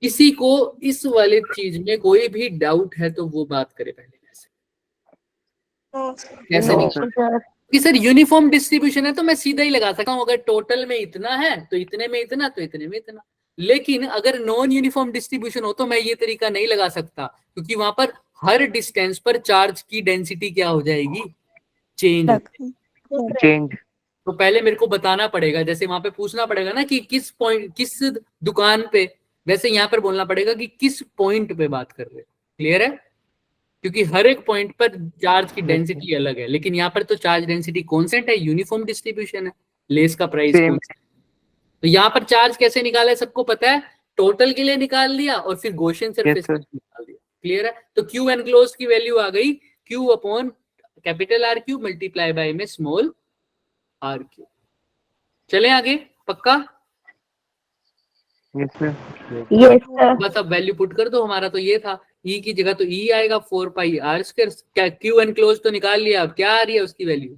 किसी को इस वाले चीज में कोई भी डाउट है तो वो बात करे पहले। कैसे No, निकाल कि सर यूनिफॉर्म डिस्ट्रीब्यूशन है तो मैं सीधा ही लगा सकता हूँ, अगर टोटल में इतना है तो इतने में इतना तो इतने में इतना। लेकिन अगर नॉन यूनिफॉर्म डिस्ट्रीब्यूशन हो तो मैं ये तरीका नहीं लगा सकता, क्योंकि वहां पर हर डिस्टेंस पर चार्ज की डेंसिटी क्या हो जाएगी, चेंज। चेंज। तो पहले मेरे को बताना पड़ेगा, जैसे वहां पे पूछना पड़ेगा ना कि किस पॉइंट किस दुकान पे, वैसे यहाँ पर बोलना पड़ेगा कि किस पॉइंट पे बात कर रहे हैं। क्लियर है? क्योंकि हर एक पॉइंट पर चार्ज की डेंसिटी अलग है, लेकिन यहाँ पर तो चार्ज डेंसिटी कांस्टेंट है, यूनिफॉर्म डिस्ट्रीब्यूशन है, लेस का प्राइस कांस्टेंट। तो यहाँ पर चार्ज कैसे निकाला है सबको पता है, टोटल के लिए निकाल लिया और फिर गॉसियन सरफेस निकाल दिया। क्लियर है? तो क्यू एनक्लोज की वैल्यू आ गई Q upon capital are cube multiply by में स्मॉल आर क्यूब। चले आगे, पक्का? बस अब वैल्यू पुट कर दो, हमारा तो ये था, ई की जगह तो ई आएगा 4πr²। क्या क्यू एनक्लोज तो निकाल लिया, अब क्या आ रही है उसकी value,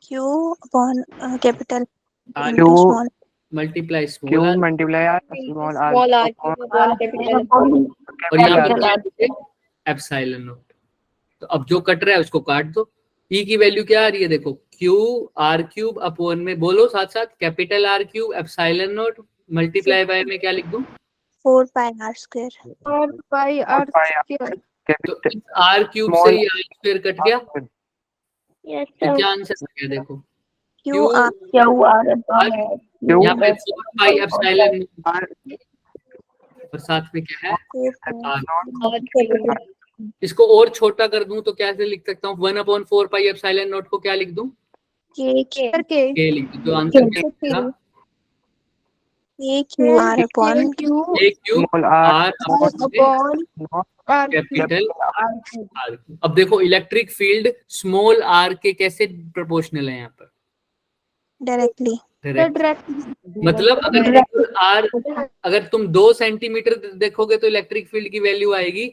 Q upon capital R into small. Multiply small Q R, multiply R small R small R cube upon capital और यहाँ पर क्या है एप्सिलॉन नॉट। तो अब जो कट रहा है उसको काट दो। ई की वैल्यू क्या आ रही है देखो, क्यू आर क्यूब अपॉन में, बोलो साथ साथ, capital R cube epsilon not multiply by में क्या लिख दूं, 4πr². और पाई आर तो आर क्यूब से ही आर स्क्वायर कट गया, तो क्या आंसर आ गया देखो, QR. यहाँ पे 4π एप्सिलॉन और साथ में क्या है R। इसको और छोटा कर दूं तो कैसे लिख सकता हूँ, 1/4π एप्सिलॉन नॉट को क्या लिख दूं, के लिख दूं, तो आंसर क्या होगा, QR upon a Q R upon capital R. अब देखो इलेक्ट्रिक फील्ड स्मॉल आर के कैसे प्रोपोर्शनल है यहाँ पर, directly. मतलब अगर आर, अगर तुम 2 सेंटीमीटर देखोगे तो इलेक्ट्रिक फील्ड की वैल्यू आएगी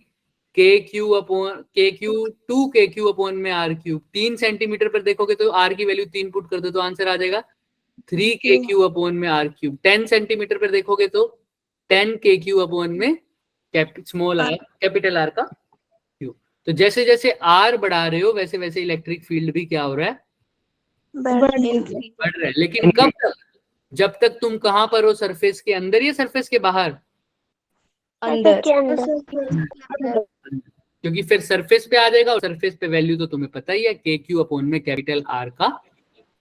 के क्यू अपॉन के क्यू 2 के क्यू अपॉन में आर क्यूब। 3 सेंटीमीटर पर देखोगे तो आर की वैल्यू 3 पुट कर दो तो आंसर आ जाएगा 3 के क्यू अपॉन में आर क्यूब। 10 सेंटीमीटर पर देखोगे तो 10 के क्यू अपॉन में स्मॉल आर कैपिटल आर का क्यूब। तो जैसे जैसे आर बढ़ा रहे हो वैसे वैसे इलेक्ट्रिक फील्ड भी क्या हो रहा है, बढ़ रहा है। लेकिन कब तक, जब तक तुम कहां पर हो, सरफेस के अंदर या सरफेस के बाहर, अंदर क्योंकि फिर सरफेस पे आ जाएगा और सरफेस पे वैल्यू तो तुम्हें पता ही है, के क्यू अपॉन में कैपिटल आर का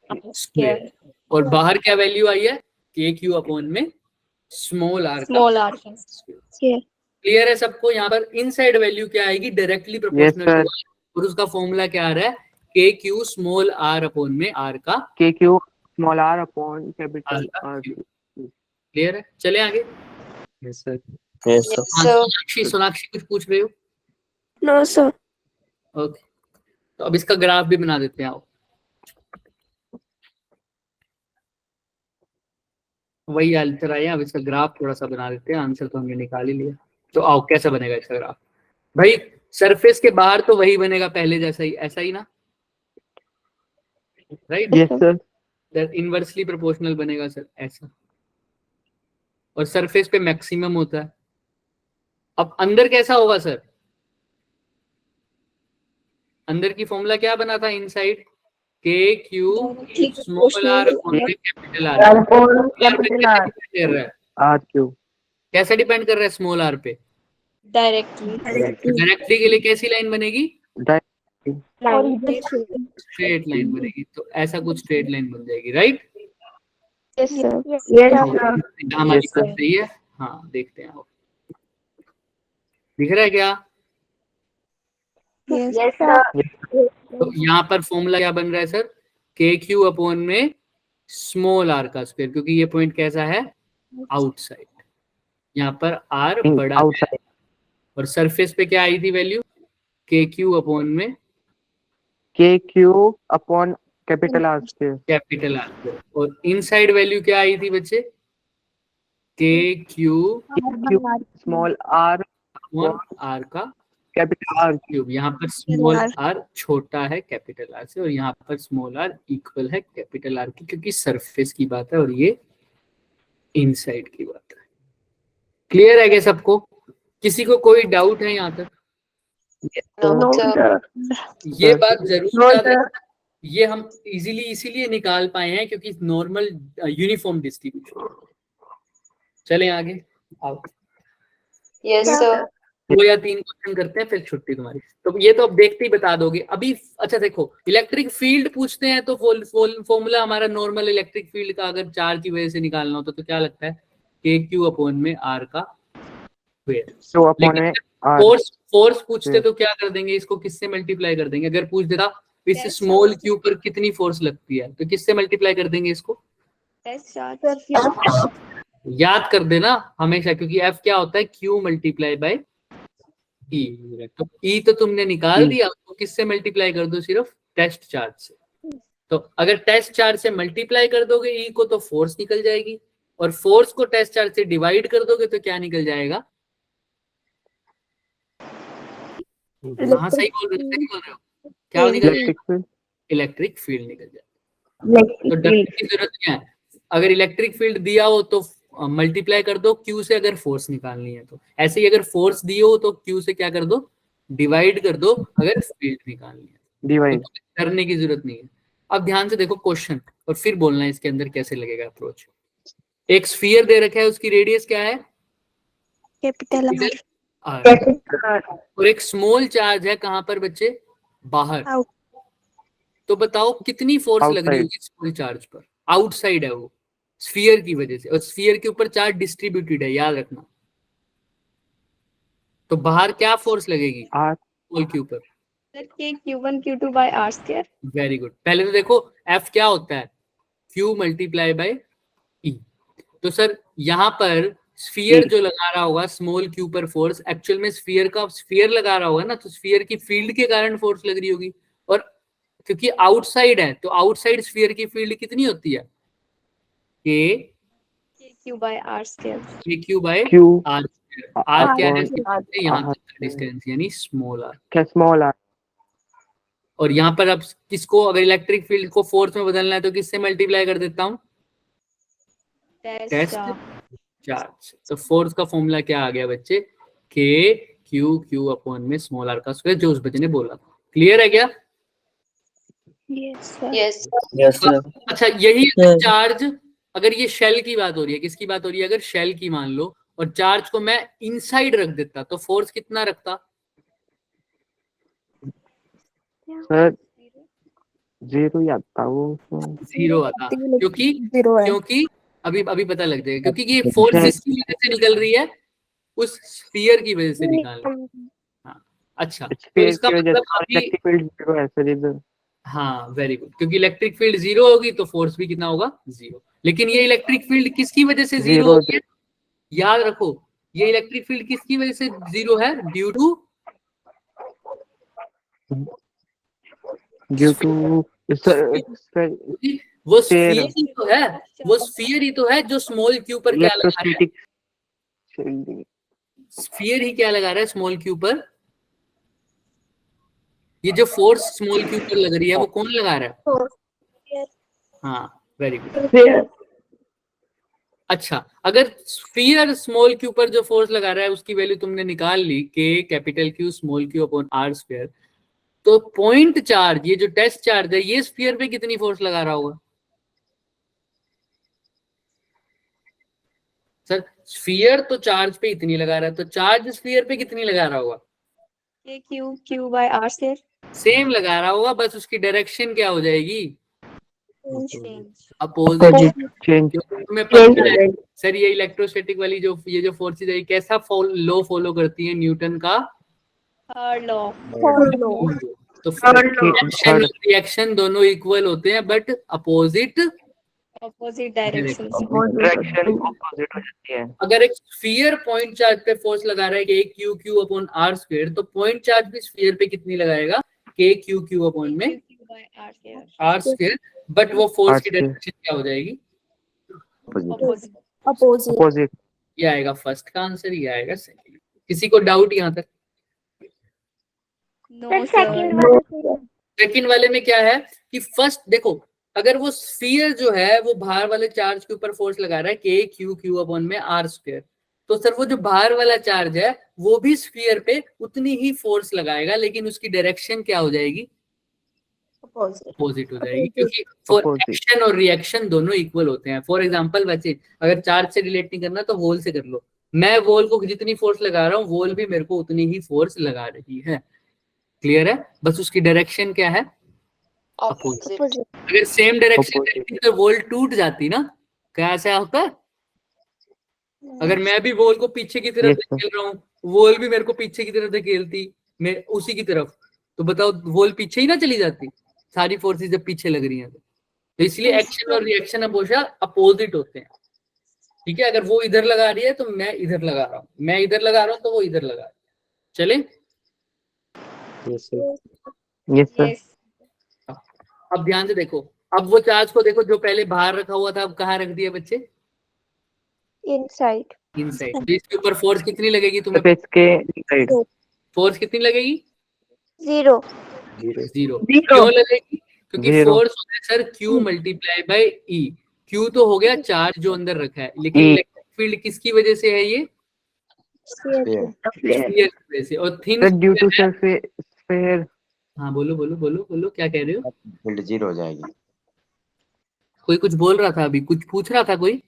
स्क्वायर। और बाहर क्या वैल्यू आई है, के क्यू अपॉन में स्मॉल आर का स्क्वायर। क्लियर है सबको? यहाँ पर इनसाइड वैल्यू क्या आएगी, डायरेक्टली प्रोपोर्शनल टू, और उसका फॉर्मूला क्या आ रहा है, K Q small R upon में आर का K Q small R upon capital R. Clear है? चले आगे। Yes sir. सोनाक्षी कुछ पूछ रहे हो? No, sir. ओके, तो अब इसका ग्राफ भी बना देते हैं। आओ, वही आंसर आया, अब इसका ग्राफ थोड़ा सा बना देते हैं, आंसर तो हमने निकाल ही लिया। तो आओ कैसा बनेगा इसका ग्राफ भाई, सरफेस के बाहर तो वही बनेगा पहले जैसा ही, ऐसा ही ना, right? Yes sir. Inversely proportional बनेगा सर, ऐसा। और सरफेस पे मैक्सिमम होता है। अब अंदर कैसा होगा सर, अंदर की फॉर्मूला क्या बना था, inside K Q small R capital R R Q कैसे डिपेंड कर रहा है, स्मॉल आर पे डायरेक्टली के लिए कैसी लाइन बनेगी, स्ट्रेट लाइन बनेगी। तो ऐसा कुछ स्ट्रेट लाइन बन जाएगी, राइट? हमारी बात सही है। हाँ देखते हैं, आप दिख रहा है क्या? तो यहाँ पर फॉर्मूला क्या बन रहा है सर, के क्यू अपॉन में स्मॉल आर का स्क्वायर, क्योंकि ये पॉइंट कैसा है, आउटसाइड। यहाँ पर आर बड़ा है और सरफेस पे क्या आई थी वैल्यू, के क्यू अपॉन में के Q upon capital R square, capital R. और इनसाइड वैल्यू क्या आई थी बच्चे, के क्यू स्मॉल आर और आर का कैपिटल आर क्यूब। यहाँ पर स्मॉल R. आर छोटा है कैपिटल आर से और यहाँ पर स्मॉल आर इक्वल है कैपिटल आर की, क्योंकि सरफेस की बात है और ये इनसाइड की बात है। क्लियर है क्या सबको? किसी को कोई डाउट है यहाँ तक? No, sir. ये बात जरूर याद रखना, ये हम इजीली इसीलिए निकाल पाए हैं क्योंकि नॉर्मल यूनिफॉर्म डिस्ट्रीब्यूशन। चलें आगे, आओ। Yes sir. 2 या 3 क्वेश्चन करते हैं फिर छुट्टी तुम्हारी। तो ये तो अब देखते ही बता दोगे अभी। अच्छा देखो, इलेक्ट्रिक फील्ड पूछते हैं तो फॉर्मूला हमारा नॉर्मल इलेक्ट्रिक फील्ड का अगर चार्ज की वजह से निकालना होता तो क्या लगता है? के क्यू अपॉन में आर का स्क्वायर। सो अपॉन में आर। फोर्स पूछते तो क्या कर देंगे? इसको किससे मल्टीप्लाई कर देंगे? अगर पूछ देता इस स्मॉल क्यू पर कितनी फोर्स लगती है तो किससे मल्टीप्लाई कर देंगे इसको? याद कर देना हमेशा, क्योंकि एफ क्या होता है? क्यू मल्टीप्लाई बाय ई। तो ई तो तुमने निकाल दिया, तो किससे मल्टीप्लाई कर दो? सिर्फ टेस्ट चार्ज से। तो अगर टेस्ट चार्ज से मल्टीप्लाई कर दोगे ई को तो फोर्स निकल जाएगी, और फोर्स को टेस्ट चार्ज से डिवाइड कर दोगे तो क्या निकल जाएगा? हाँ सही बोल रहे हो। क्या निकल? इलेक्ट्रिक फील्ड निकल जाएगा। तो डरने की जरूरत नहीं है। अगर इलेक्ट्रिक फील्ड दिया हो तो मल्टीप्लाई कर दो क्यू से, अगर फोर्स निकालनी है तो। ऐसे ही अगर फोर्स दी हो तो क्यू से क्या कर दो? डिवाइड कर दो, अगर फील्ड निकालनी है। डिवाइड। तो डरने की जरूरत नहीं है। अब ध्यान से देखो क्वेश्चन और फिर बोलना इसके अंदर कैसे लगेगा अप्रोच। एक स्फीयर दे रखा है, उसकी रेडियस क्या है? Capital R. आर। और एक स्मॉल चार्ज है कहां पर बच्चे? बाहर। Out. तो बताओ कितनी फोर्स लग रही Outside. होगी स्मॉल चार्ज पर? आउटसाइड है वो, स्फीयर की वजह से, और स्फीयर के ऊपर चार्ज डिस्ट्रीब्यूटेड है, याद रखना। तो बाहर क्या फोर्स लगेगी आर। स्मॉल के ऊपर? Q1 Q2 by R square। Very good. पहले तो देखो एफ क्या होता है? क्यू मल्टीप्लाई बाय ई। तो सर यहाँ पर स्फीयर जो लगा रहा होगा स्मॉल क्यू पर फोर्स, एक्चुअल में स्फीयर लगा रहा होगा ना, तो स्फीयर की फील्ड के कारण फोर्स लग रही होगी। और क्योंकि आउटसाइड है तो आउटसाइड स्फीयर की फील्ड कितनी होती है? Q by R square। K Q by Q R. R क्या है? R. यहाँ तक का डिस्टेंस, यानी स्मॉल आर। क्या स्मॉल आर। और यहाँ पर अब किसको, अगर इलेक्ट्रिक फील्ड को फोर्स में बदलना है तो किससे मल्टीप्लाई कर देता हूँ? Test charge. तो फोर्स का फॉर्मूला क्या आ गया बच्चे? के क्यू क्यू अपॉन में स्मॉल आर का स्क्वायर, जो उस बच्चे ने बोला था। क्लियर है क्या? Yes, sir. Yes। Yes, sir. अच्छा, यही चार्ज, अगर ये शेल की बात हो रही है, किसकी बात हो रही है? अगर शेल की मान लो, और चार्ज को मैं इनसाइड रख देता तो फोर्स कितना रखता? सर 0 ही आता वो। 0 आता, क्योंकि Zero है. क्योंकि अभी पता लग जाएगा, क्योंकि ये फोर्स किसकी वजह से निकल रही है? उस स्फीयर की वजह से निकाल रही है। हाँ, अच्छा, तो इसका मतलब अभी इलेक्ट्रिक फील्ड 0 है सर इधर। हाँ वेरी गुड, क्योंकि इलेक्ट्रिक फील्ड 0 होगी तो फोर्स भी कितना होगा? 0। लेकिन ये इलेक्ट्रिक फील्ड किसकी वजह से 0 होगी है? याद रखो, ये इलेक्ट्रिक फील्ड किसकी वजह से 0 है? ड्यू टू वो स्फीयर ही तो है, वो स्फीयर ही तो है जो स्मॉल क्यू पर क्या लगा रहा है? स्फीयर ही क्या लगा रहा है स्मॉल क्यू पर? ये जो फोर्स स्मॉल क्यू पर लग रही है वो कौन लगा रहा है? हाँ वेरी गुड। अच्छा, अगर स्फीयर स्मॉल क्यू पर जो फोर्स लगा रहा है उसकी वैल्यू तुमने निकाल ली, K capital Q small Q upon R square, तो पॉइंट चार्ज, ये जो टेस्ट चार्ज है, ये स्फीयर पे कितनी फोर्स लगा रहा होगा? सर स्फीयर तो चार्ज पे इतनी लगा रहा है, तो चार्ज स्फीयर पे कितनी लगा रहा होगा? Q by R square। Same लगा रहा होगा, बस उसकी डायरेक्शन क्या हो जाएगी? Opposite change। तुम्हें पता है सर, ये इलेक्ट्रोस्टैटिक वाली ये जो फोर्सेज है, कैसा लॉ फॉलो करती है? न्यूटन का लॉ। तो रिएक्शन दोनों इक्वल होते हैं but opposite direction. Direction opposite हो जाती है। अगर एक स्फीयर पॉइंट चार्ज पे फोर्स लगा रहा है कि Q Q upon R square, तो पॉइंट चार्ज भी स्फीयर पे कितनी लगाएगा? के क्यू क्यू अपॉन में आर स्क्वायर, बट वो फोर्स की डायरेक्शन क्या हो जाएगी? Opposite. ऑपोजिट। ये आएगा फर्स्ट का आंसर, ये आएगा सेकंड। किसी को डाउट यहाँ तक? नो सेकंड वाले में क्या है कि फर्स्ट देखो, अगर वो स्फीयर जो है वो बाहर वाले चार्ज के ऊपर फोर्स लगा रहा है के क्यू क्यू अपॉन में आर स्क्वायर, तो सर वो जो बाहर वाला चार्ज है वो भी स्फीयर पे उतनी ही फोर्स लगाएगा, लेकिन उसकी डायरेक्शन क्या हो जाएगी? अपोजिट हो जाएगी, क्योंकि फॉर Opposite. एक्शन और रिएक्शन दोनों इक्वल होते हैं। फॉर एग्जांपल बच्चे, अगर चार्ज से रिलेट नहीं करना तो वॉल से कर लो। मैं वॉल को जितनी फोर्स लगा रहा हूँ वॉल भी मेरे को उतनी ही फोर्स लगा रही है। क्लियर है? बस उसकी डायरेक्शन क्या है? अपोजिट। अगर सेम डायरेक्शन Opposite. रहती तो वॉल टूट जाती ना। क्या ऐसा होता है? अगर मैं भी वॉल को पीछे की तरफ Yes, sir. धकेल रहा हूँ, वॉल भी मेरे को पीछे की तरफ धकेलती, मैं उसी की तरफ, तो बताओ वॉल पीछे ही ना चली जाती, सारी फोर्सेस जब पीछे लग रही हैं तो इसलिए एक्शन और रिएक्शन हमेशा अपोजिट होते हैं। ठीक है? अगर वो इधर लगा रही है तो मैं इधर लगा रहा हूँ, मैं इधर लगा रहा हूँ तो वो इधर लगा रही है। चले? Yes, sir. Yes, sir. अब ध्यान से देखो, अब वो चार्ज को देखो जो पहले बाहर रखा हुआ था, अब कहाँ रख दिया बच्चे? Inside. इनसाइड। तो इसके ऊपर फोर्स कितनी लगेगी तुम्हें? Surface के inside. फोर्स कितनी लगेगी? 0. Zero. जीरो। क्यों लगेगी? क्योंकि Zero. फोर्स होता है sir Q multiply bye E। Q तो हो गया चार्ज जो अंदर रखा है, लेकिन E. इलेक्ट्रिक फील्ड किसकी वजह से है? ये Sphere. स्फीयर की वजह से। और thin Sir, due to surface sphere. हाँ बोलो बोलो बोलो बोलो, क्या कह रहे हो? फील्ड जीरो हो जाएगी। कोई कुछ बोल रहा था अभी, कुछ पूछ रहा था कोई?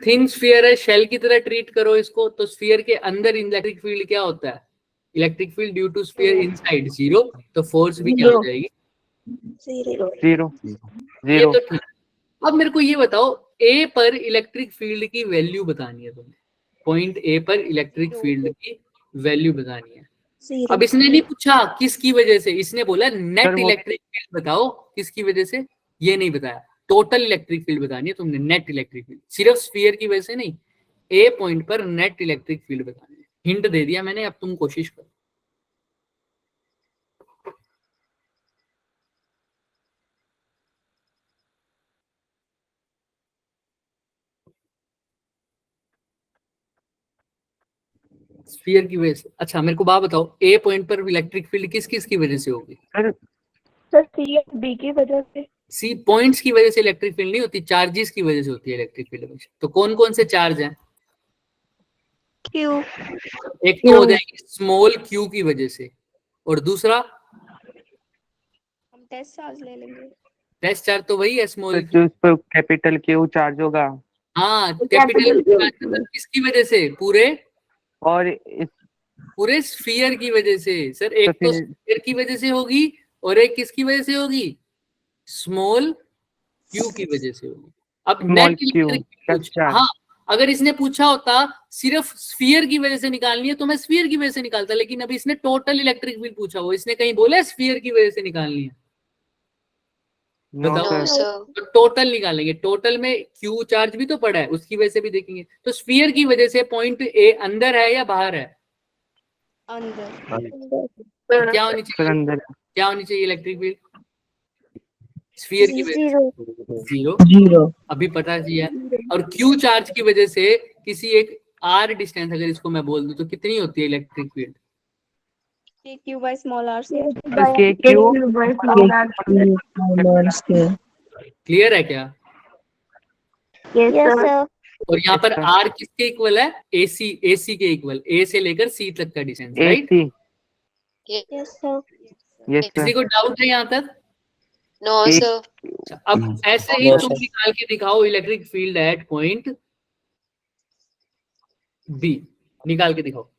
थिन स्फीयर है, शेल की तरह ट्रीट करो इसको, तो स्फीयर के अंदर इलेक्ट्रिक फील्ड क्या होता है? Electric field due to sphere inside zero, तो फोर्स भी क्या हो जाएगी? 0. Zero. ये Zero. तो ठीक। अब मेरे को ये बताओ, ए पर इलेक्ट्रिक फील्ड की वैल्यू बतानी है तुम्हें। पॉइंट ए पर इलेक्ट्रिक फील्ड की वैल्यू बतानी है। 0. अब इसने नहीं पूछा किसकी वजह से, इसने बोला नेट सर, वो- इलेक्ट्रिक फील्ड बताओ किसकी वजह से, ये नहीं बताया। टोटल इलेक्ट्रिक फील्ड बतानी है तुमने, नेट इलेक्ट्रिक फील्ड, सिर्फ स्फीयर की वजह से नहीं, ए पॉइंट पर नेट इलेक्ट्रिक फील्ड बतानी है। हिंट दे दिया मैंने, अब तुम कोशिश करो। स्फीयर की वजह से। अच्छा मेरे को बात बताओ, ए पॉइंट पर इलेक्ट्रिक फील्ड किस किस की वजह से होगी? Sir, सर सी और बी की वजह से। सी पॉइंट्स की वजह से इलेक्ट्रिक फील्ड नहीं होती, चार्जेस की वजह से होती है इलेक्ट्रिक फील्ड हमेशा। तो कौन कौन से चार्ज हैं? Q. एक तो हो जाएगी स्मॉल क्यू की वजह से, और दूसरा हम टेस्ट चार्ज ले लेंगे। टेस्ट चार्ज तो वही है स्मॉल sir, जो इस पर capital Q चार्ज होगा हाँ कैपिटल किसकी वजह से? पूरे और इस पूरे स्फीयर की वजह से। सर एक तो फिर- स्फीयर की वजह से होगी और एक किसकी वजह से होगी? स्मॉल क्यू की वजह से होगी। अब Small net q, electric that's पूछा, charge. हाँ अगर इसने पूछा होता सिर्फ स्फीयर की वजह से निकालनी है तो मैं स्फीयर की वजह से निकालता, लेकिन अभी इसने टोटल इलेक्ट्रिक फील्ड पूछा, वो इसने कहीं बोला स्फीयर की वजह से निकालनी है? No, बताओ। sir. तो टोटल निकालेंगे, टोटल में क्यू चार्ज भी तो पड़ा है, उसकी वजह से भी देखेंगे। तो स्फीयर की वजह से पॉइंट ए अंदर है या बाहर है? अंदर। तो क्या होनी Sir, चाहिए? अंदर. क्या होनी चाहिए इलेक्ट्रिक फील्ड? स्फीयर की वजह 0. से Zero. अभी पता किया। और क्यू चार्ज की वजह से किसी एक आर डिस्टेंस अगर इसको मैं बोल दूं तो कितनी होती है electric field? Q by small R से। K Q. क्लियर है क्या? Yes, sir. और यहाँ पर Yes, sir. आर किसके इक्वल है? एसी, एसी के इक्वल, ए से लेकर सी तक का distance, right? AC. Yes, sir. Yes, sir. किसी को डाउट है यहाँ तक? नो एक- सर। अच्छा, अब ऐसे ही तुम निकाल के दिखाओ electric field at point B, निकाल के दिखाओ।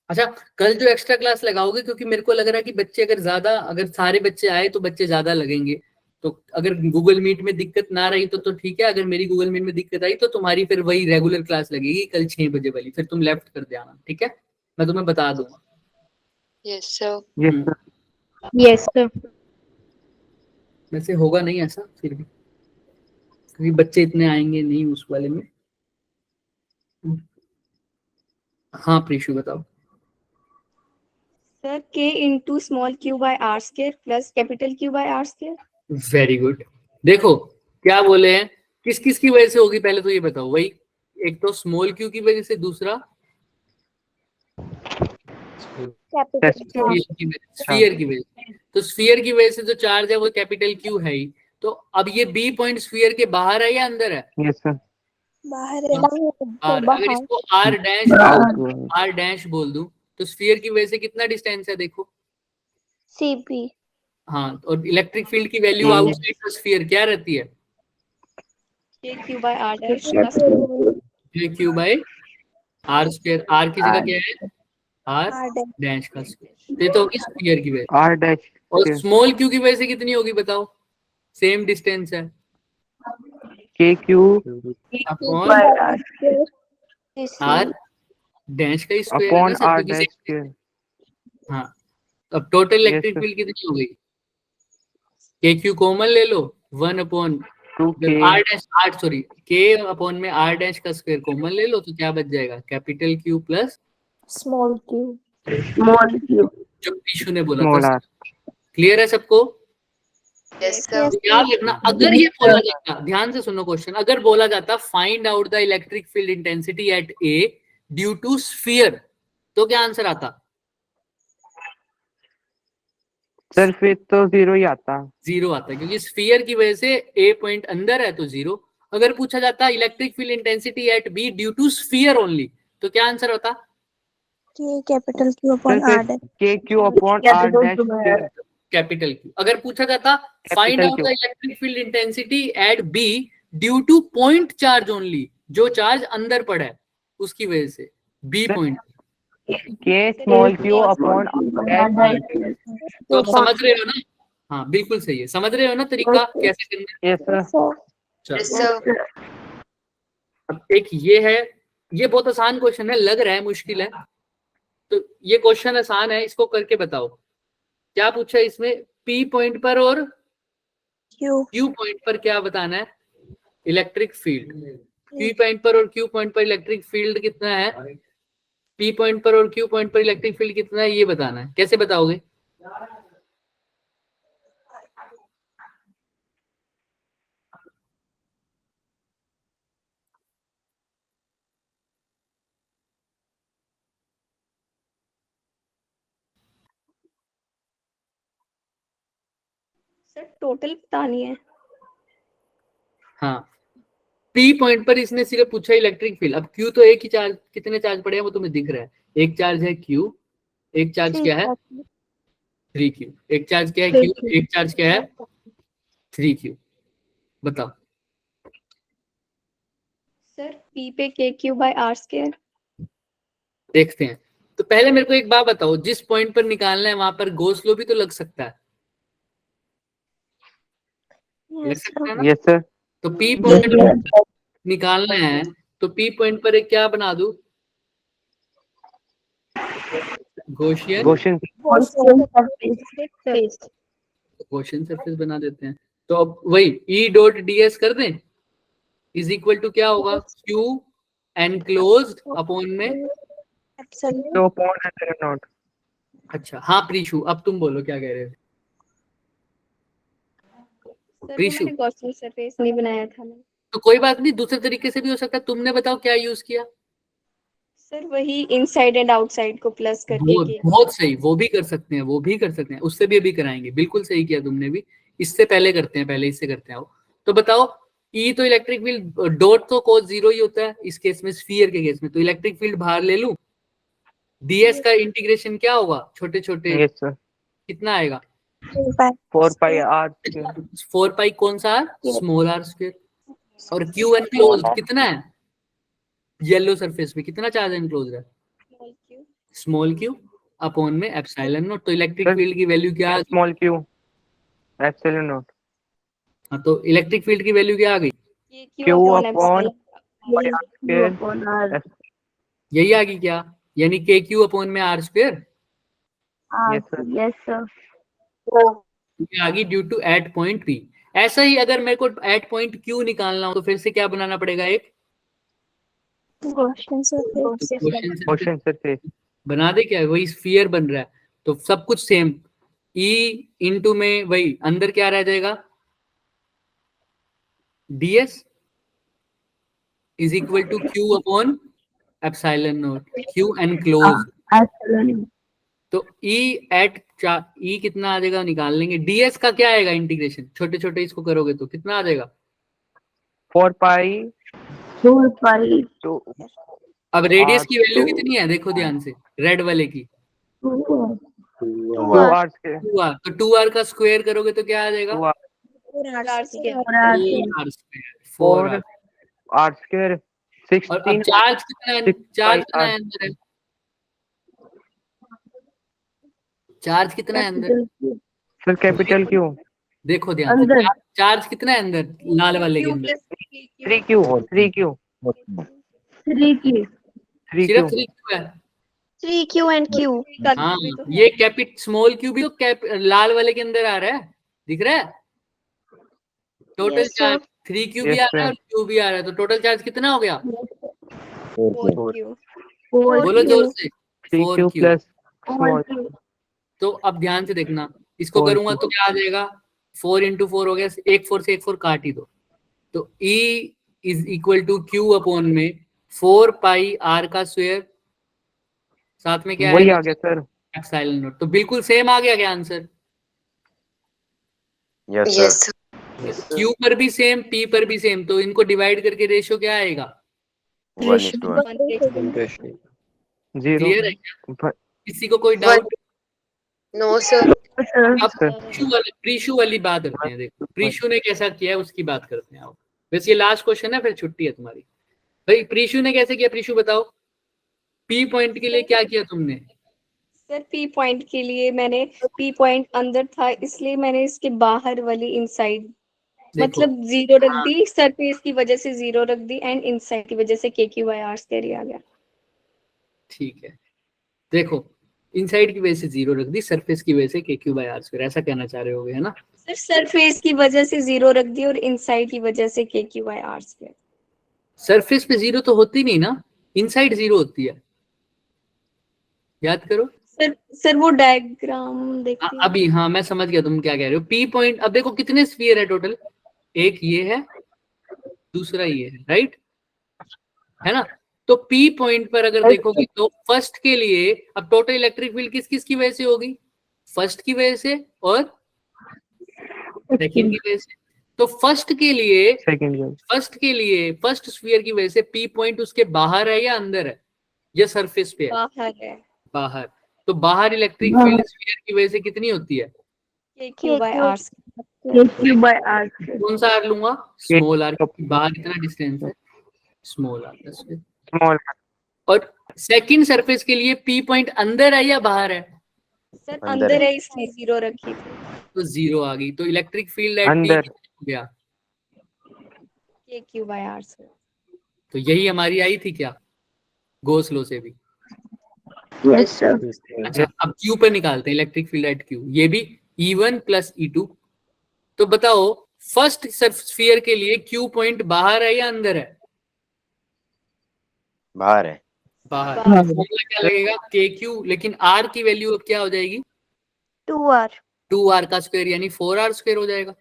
अच्छा कल जो एक्स्ट्रा क्लास लगाओगे, क्योंकि मेरे को लग रहा है कि बच्चे अगर सारे बच्चे आए तो बच्चे ज्यादा लगेंगे, तो अगर गूगल मीट में दिक्कत ना रही तो ठीक है, अगर मेरी गूगल मीट में दिक्कत आई तो तुम्हारी फिर वही रेगुलर क्लास लगेगी कल 6 बजे वाली, फिर तुम लेफ्ट कर देना, ठीक है? मैं तुम्हें बता दूंगा। Yes sir. Yes, sir. Yes sir. वैसे होगा नहीं ऐसा फिर भी, क्योंकि बच्चे इतने आएंगे नहीं उस वाले में। हाँ प्रीशु बताओ। Sir, K into small q by r square plus capital Q by r square. Very good. देखो क्या बोले हैं, किस किस की वजह से होगी पहले तो ये बताओ। वही एक तो स्मॉल क्यू की वजह से, दूसरा स्फीयर की वजह से। तो स्फीयर की वजह से जो चार्ज है वो कैपिटल क्यू है ही। तो अब ये बी पॉइंट स्फीयर के बाहर है या अंदर है? Yes sir. बाहर है। बाहर। अगर इसको आर डैश बोल दूं तो स्फीयर की वजह से कितना डिस्टेंस है देखो। CP. हाँ, और इलेक्ट्रिक फील्ड की वैल्यू आउटसाइड द स्फीयर क्या रहती है? Q by r dash plus Q by R square. R की जगह क्या है? R r dash. डैश का स्क्वायर। ये तो होगी स्फीयर की वजह। आर डैश और स्मॉल क्यू की वजह से कितनी होगी बताओ? सेम डिस्टेंस है, K Q upon R dash का स्क्वायर है अपॉन ना सर, आर क्योंकि डैश same- के। हाँ, अब टोटल इलेक्ट्रिक sir. फील्ड कितनी हो गई? के क्यू कॉमन ले लो, 1 upon 2k R dash, R sorry K upon में आर डैश का स्क्वायर कॉमन ले लो तो क्या बच जाएगा? Capital Q plus Small q. जो पीछू ने बोला स्मॉल था। आर। क्लियर है सबको? Yes, sir. याद रखना, अगर ये बोला जाता, ध्यान से सुनो क्वेश्चन, अगर बोला जाता find out the electric field intensity at A due to sphere, तो क्या आंसर आता? सर फिर तो 0 ही आता। 0 आता, क्योंकि स्फीयर की वजह से ए पॉइंट अंदर है तो 0। अगर पूछा जाता electric field intensity at B due to sphere only, तो क्या आंसर होता? K capital Q sir upon r फिर dash. K Q upon R dash K. Capital Q. अगर पूछा जाता find out the electric field intensity at B due to point charge only, जो charge अंदर पड़ा है उसकी वजह से, B point. K small Q upon R dash. तो आप समझ रहे हो ना? हाँ बिल्कुल सही है, समझ रहे हो ना तरीका कैसे करना है? Yes sir. Yes, चलो, sir. अब एक ये है, ये बहुत आसान क्वेश्चन है, लग रहा है मुश्किल है, तो ये क्वेश्चन आसान है, इसको करके बताओ। क्या पूछा है इसमें? पी पॉइंट पर और Q. क्यू पॉइंट पर क्या बताना है? Electric field. पी पॉइंट पर और क्यू पॉइंट पर इलेक्ट्रिक फील्ड कितना है? पी पॉइंट पर और क्यू पॉइंट पर इलेक्ट्रिक फील्ड कितना है ये बताना है। कैसे बताओगे? Sir, total पता नहीं है. हाँ, पी पॉइंट पर इसने सिर्फ पूछा इलेक्ट्रिक फील्ड। अब क्यू तो एक ही चार्ज, कितने चार्ज पड़े हैं वो तुम्हें दिख रहा है। एक चार्ज है क्यू, एक चार्ज क्या है? 3q। एक चार्ज क्या है? क्यू। एक चार्ज क्या है? 3q। बताओ। Sir, P पे K Q by r square. देखते हैं। तो पहले मेरे को एक बात बताओ, जिस पॉइंट पर निकालना है वहां पर गॉस लॉ भी तो लग सकता है, लग सकता है ना? Yes sir. तो पी पॉइंट निकालना है तो पी पॉइंट पर एक क्या बना दूं? गॉसियन गॉसियन सरफेस बना देते हैं। तो अब वही ई डॉट ds कर दें, इज इक्वल टू क्या होगा? क्यू एनक्लोज्ड अपॉन में। तो अपॉन एप्सिलॉन नॉट। अच्छा हाँ प्रीशु, अब तुम बोलो क्या कह रहे हो? Sir, प्रीशु, मैंने गॉसियन सरफेस नहीं बनाया था ना. तो कोई बात नहीं, दूसरे तरीके से भी हो सकता है। तुमने बताओ क्या यूज किया? सर वही इनसाइड एंड आउटसाइड को प्लस करके बहुत बहुत सही, वो भी कर सकते हैं, वो भी कर सकते हैं, उससे भी अभी कराएंगे। बिल्कुल सही किया तुमने भी। इससे पहले करते हैं, पहले इससे करते हैं। आओ तो बताओ, ई तो इलेक्ट्रिक फील्ड, डॉट तो cos 0 ही होता है इस केस में, स्फीयर के केस में। तो इलेक्ट्रिक फील्ड बाहर ले लूं, ds का इंटीग्रेशन क्या होगा? छोटे छोटे यस सर। कितना आएगा? 4 पाई आर। 4 पाई कौन सा आर? Small R square. और क्यू एनक्लोज्ड कितना है? येलो सरफेस में कितना चार्ज एनक्लोज्ड है? स्मॉल क्यू अपॉन में एप्सिलॉन नॉट। तो इलेक्ट्रिक फील्ड की वैल्यू क्या आ गई? Small Q epsilon naught. हाँ, तो इलेक्ट्रिक फील्ड की वैल्यू क्या आ गई? क्यू अपॉन यही आ गई क्या? यानी के क्यू अपॉन में आर स्क्वायर यस सर। आ गई due to at point P. ऐसा ही अगर मेरे को एट पॉइंट क्यू निकालना हो तो फिर से क्या बनाना पड़ेगा? एक Gaussian surface. Question question surface. बना दे। क्या वही स्फीयर बन रहा है, तो सब कुछ सेम, E इंटू में वही अंदर क्या रह जाएगा, ds is equal to Q upon epsilon naught, Q enclose. तो E एट E कितना आ जाएगा निकाल लेंगे, ds का क्या आएगा इंटीग्रेशन, छोटे छोटे इसको करोगे तो कितना आ जाएगा, 4 पाई तो अब रेडियस की वैल्यू कितनी है देखो ध्यान से, रेड वाले की 2r स्क्वायर 2r, तो 2r का स्क्वायर करोगे तो क्या आ जाएगा, 2r 4r square 4r square, 4r। 4r square और अब 16 चार्ज कितना है, 6 चार्ज pi कितना r है अंदर है, चार्ज कितना है अंदर, सर कैपिटल Q देखो ध्यान से, चार्ज कितना है अंदर लाल वाले के Q अंदर, plus 3Q 3Q सिर्फ 3Q है। 3Q and Q. हाँ ये कैपिट स्मॉल क्यू भी तो लाल वाले के अंदर आ रहा है, दिख रहा है, total Yes, sir. Charge 3Q भी Yes, आ रहा है sir. और Q भी आ रहा है, तो टोटल चार्ज कितना हो गया, 4Q बोलो जोर से, 3Q 4Q। प्लस स्मॉल तो अब ध्यान से देखना, इसको 4Q करूंगा तो क्या आ जाएगा, 4 इंटू 4 हो गया, एक 4 से एक 4 काट ही दो, तो E is equal to Q upon में 4 पाई R का स्क्वायर, साथ में क्या वही है आ गया सर। एप्सिलॉन नॉट, तो बिल्कुल सेम आ गया क्या answer, yes Yes, sir, sir. Q पर भी सेम, P पर भी सेम, तो इनको डिवाइड करके रेशियो क्या आएगा, 1:1। 0 क्लियर है क्या? किसी को कोई डाउट, No, sir. अब सर प्रीशु वाली बात करते हैं, देखो प्रीशु ने कैसा किया है उसकी बात करते हैं। अब वैसे ये लास्ट क्वेश्चन है, फिर छुट्टी है तुम्हारी। भाई प्रीशु ने कैसे किया, प्रीशु बताओ, पी पॉइंट के लिए क्या किया तुमने, सर P पॉइंट के लिए मैंने P पॉइंट अंदर था इसलिए मैंने इसके बाहर वाली इनसाइड देखो मतलब 0 रख दी, सरफेस की वजह से 0 रख दी एंड इनसाइड की वजह से KQ/R स्क्वायर आ गया। ठीक है, देखो इनसाइड की वजह से 0 रख दी, सरफेस की वजह से KQ/R स्क्वायर, ऐसा कहना चाह रहे होगे है ना, सर सरफेस की वजह से 0 रख दी और इनसाइड की वजह से KQ/R स्क्वायर। सरफेस पे 0 तो होती नहीं ना, इनसाइड 0 होती है, याद करो। सर वो डायग्राम देखते हैं। अभी हाँ मैं समझ गया तुम क्या कह रहे हो, पी पॉइंट, अब देखो कितने स्फीयर है टोटल, एक ये है, दूसरा ये है, राइट है ना, तो पी पॉइंट पर अगर देखोगे तो फर्स्ट के लिए अब टोटल इलेक्ट्रिक फील्ड किस किस की वजह से होगी, फर्स्ट की वजह से और सेकंड की वजह से, तो फर्स्ट के लिए फर्स्ट स्फीयर की वजह से पी पॉइंट उसके बाहर है या अंदर है या सरफेस पे है, बाहर है, बाहर, तो बाहर इलेक्ट्रिक फील्ड स्फीयर की वजह से कितनी होती है, KQ/R कौन सा आर लूंगा, स्मॉल आर, बाहर इतना डिस्टेंस है, स्मॉल आर का स्क्वायर। स्मॉल और सेकंड सरफेस के लिए पी पॉइंट अंदर है या बाहर है, सर अंदर अंदर है। है इसलिए 0 रखी थी, तो 0 आ गई, तो इलेक्ट्रिक फील्ड एट पी अंदर। हो गया, KQ/R स्क्वायर। तो यही हमारी आई थी क्या, गोस लॉ से भी। Yes, sir. अच्छा अब क्यू पे निकालते हैं, इलेक्ट्रिक फील्ड एट क्यू, ये भी E1 प्लस E2, तो बताओ फर्स्ट स्फीयर के लिए क्यू पॉइंट बाहर है या अंदर है, बाहर है। बाहर, बाहर। फॉर्मूला क्या लगेगा KQ, लेकिन R की वैल्यू अब क्या हो जाएगी, 2R 2R का स्क्वायर यानी 4R स्क्वायर हो जाएगा,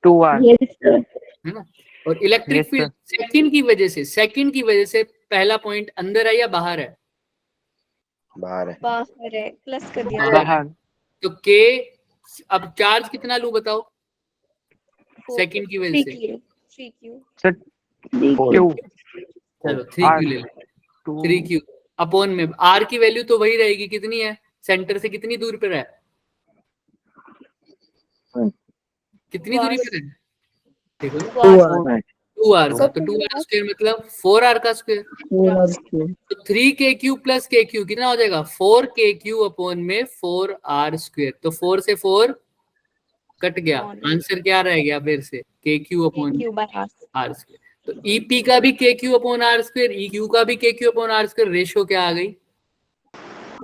2r है ना। और इलेक्ट्रिक Yes, फील्ड सेकंड की वजह से पहला पॉइंट अंदर है या बाहर है, बाहर है। बाहर है, प्लस कर दिया बाहर। बाहर तो K, अब चार्ज कितना लूं बताओ, सेकंड की वजह से 3Q सर Q चलो 3Q ले लो, 3Q अपॉन में R की वैल्यू तो वही रहेगी, कितनी है, सेंटर से कितनी दूर पर है, कितनी दूरी पर है, देखो 2R का, तो 2R स्क्वायर मतलब 4R का स्क्वायर, तो 3KQ प्लस KQ कितना हो जाएगा, 4KQ अपॉन में 4R स्क्वायर, तो 4 से 4 कट गया, आंसर क्या रह गया फिर से KQ upon KQ/R R square, तो EP का भी KQ upon R square, EQ का भी KQ upon R square, ratio क्या आ गई,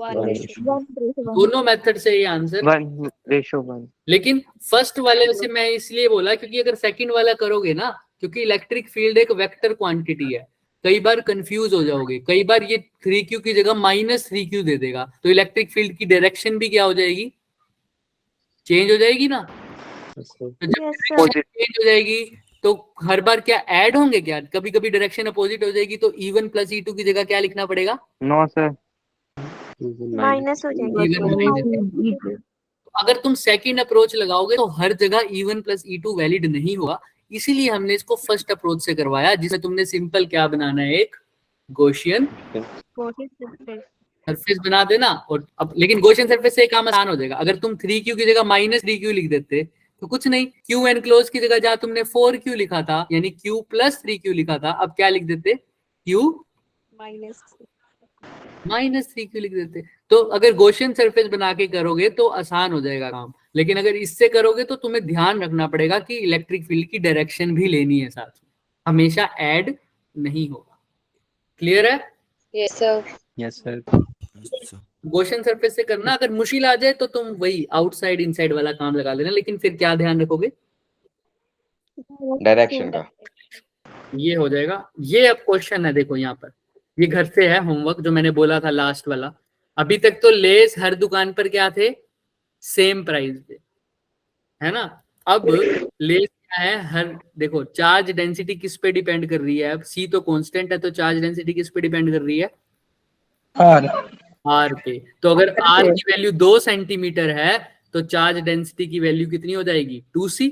1:1। दोनों मेथड से ये आंसर, 1:1। लेकिन फर्स्ट वाले से मैं इसलिए बोला क्योंकि अगर सेकंड वाला करोगे ना, क्योंकि इलेक्ट्रिक फील्ड एक वेक्टर क्वांटिटी है, कई बार कंफ्यूज हो जाओगे, कई बार ये 3Q की जगह -3Q दे देगा, तो इलेक्ट्रिक फील्ड की डायरेक्शन भी क्या हो जाएगी, चेंज हो जाएगी ना। तो जब Yes, sir. डायरेक्शन चेंज हो जाएगी तो हर बार क्या ऐड होंगे, क्या कभी कभी डायरेक्शन अपोजिट हो जाएगी, तो E1 + E2 की जगह क्या लिखना पड़ेगा, नो सर, माइनस हो जाएगा। अगर तुम सेकंड अप्रोच लगाओगे तो हर जगह E1 + E2 वैलिड नहीं होगा, इसीलिए हमने इसको फर्स्ट अप्रोच से करवाया, जिसमें तुमने सिंपल क्या बनाना है, एक गॉसियन सरफेस बना देना। और अब लेकिन गॉसियन सरफेस से काम आसान हो जाएगा, अगर तुम 3Q की जगह -3Q लिख देते तो कुछ नहीं, Q एनक्लोज की जगह जहां तुमने 4Q लिखा था यानी Q + 3Q लिखा था, अब क्या लिख देते, Q -3Q लिख देते। तो अगर गॉसियन सरफेस बना के करोगे तो आसान हो जाएगा काम, लेकिन अगर इससे करोगे तो तुम्हें ध्यान रखना पड़ेगा कि इलेक्ट्रिक फील्ड की डायरेक्शन भी लेनी है साथ में, हमेशा ऐड नहीं होगा। क्लियर है? Yes, sir. Yes sir. Gaussian surface से करना, अगर मुश्किल आ जाए तो तुम वही आउटसाइड इनसाइड वाला काम लगा लेना, लेकिन फिर क्या ध्यान रखोगे, डायरेक्शन का। ये हो जाएगा। ये अब क्वेश्चन है, देखो यहाँ पर, ये घर से है होमवर्क जो मैंने बोला था लास्ट वाला। अभी तक तो लेस हर दुकान पर क्या थे, सेम प्राइस पे, है ना। अब लेस क्या है, हर देखो चार्ज डेंसिटी किस पे डिपेंड कर रही है, अब C तो कांस्टेंट है, तो चार्ज डेंसिटी किस पे डिपेंड कर रही है, R पे। तो अगर R की वैल्यू 2 सेंटीमीटर है तो चार्ज डेंसिटी की वैल्यू कितनी हो जाएगी, 2C।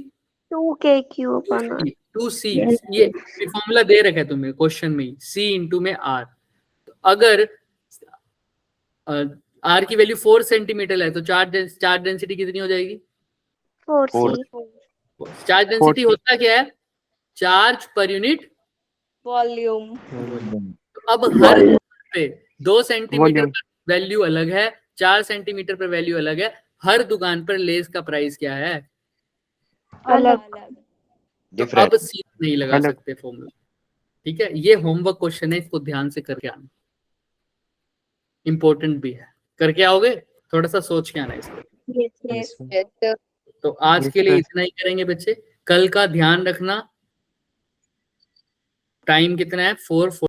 2C ये फॉर्मूला दे रखा है तुम्हें क्वेश्चन में, C इंटू में R। तो अगर R की वैल्यू 4 सेंटीमीटर है तो चार्ज डेंसिटी कितनी हो जाएगी, 4C चार्ज डेंसिटी होता क्या है, चार्ज पर यूनिट वॉल्यूम। तो अब हर पे 2 सेंटीमीटर Volume. पर वैल्यू अलग है, 4 सेंटीमीटर पर वैल्यू अलग है, हर दुकान पर लेस का प्राइस क्या है, अलग। तो डिफरेंट। अब सीधा नहीं लगा अलग। सकते फॉर्मूला। ठीक है, ये होमवर्क क्वेश्चन है, इसको ध्यान से करके आना, इंपॉर्टेंट भी है, करके आओगे, थोड़ा सा सोच के आना इसको। Yes. Yes, sir. तो आज Yes, के लिए sir. इतना ही करेंगे बच्चे, कल का ध्यान रखना, टाइम कितना है, 4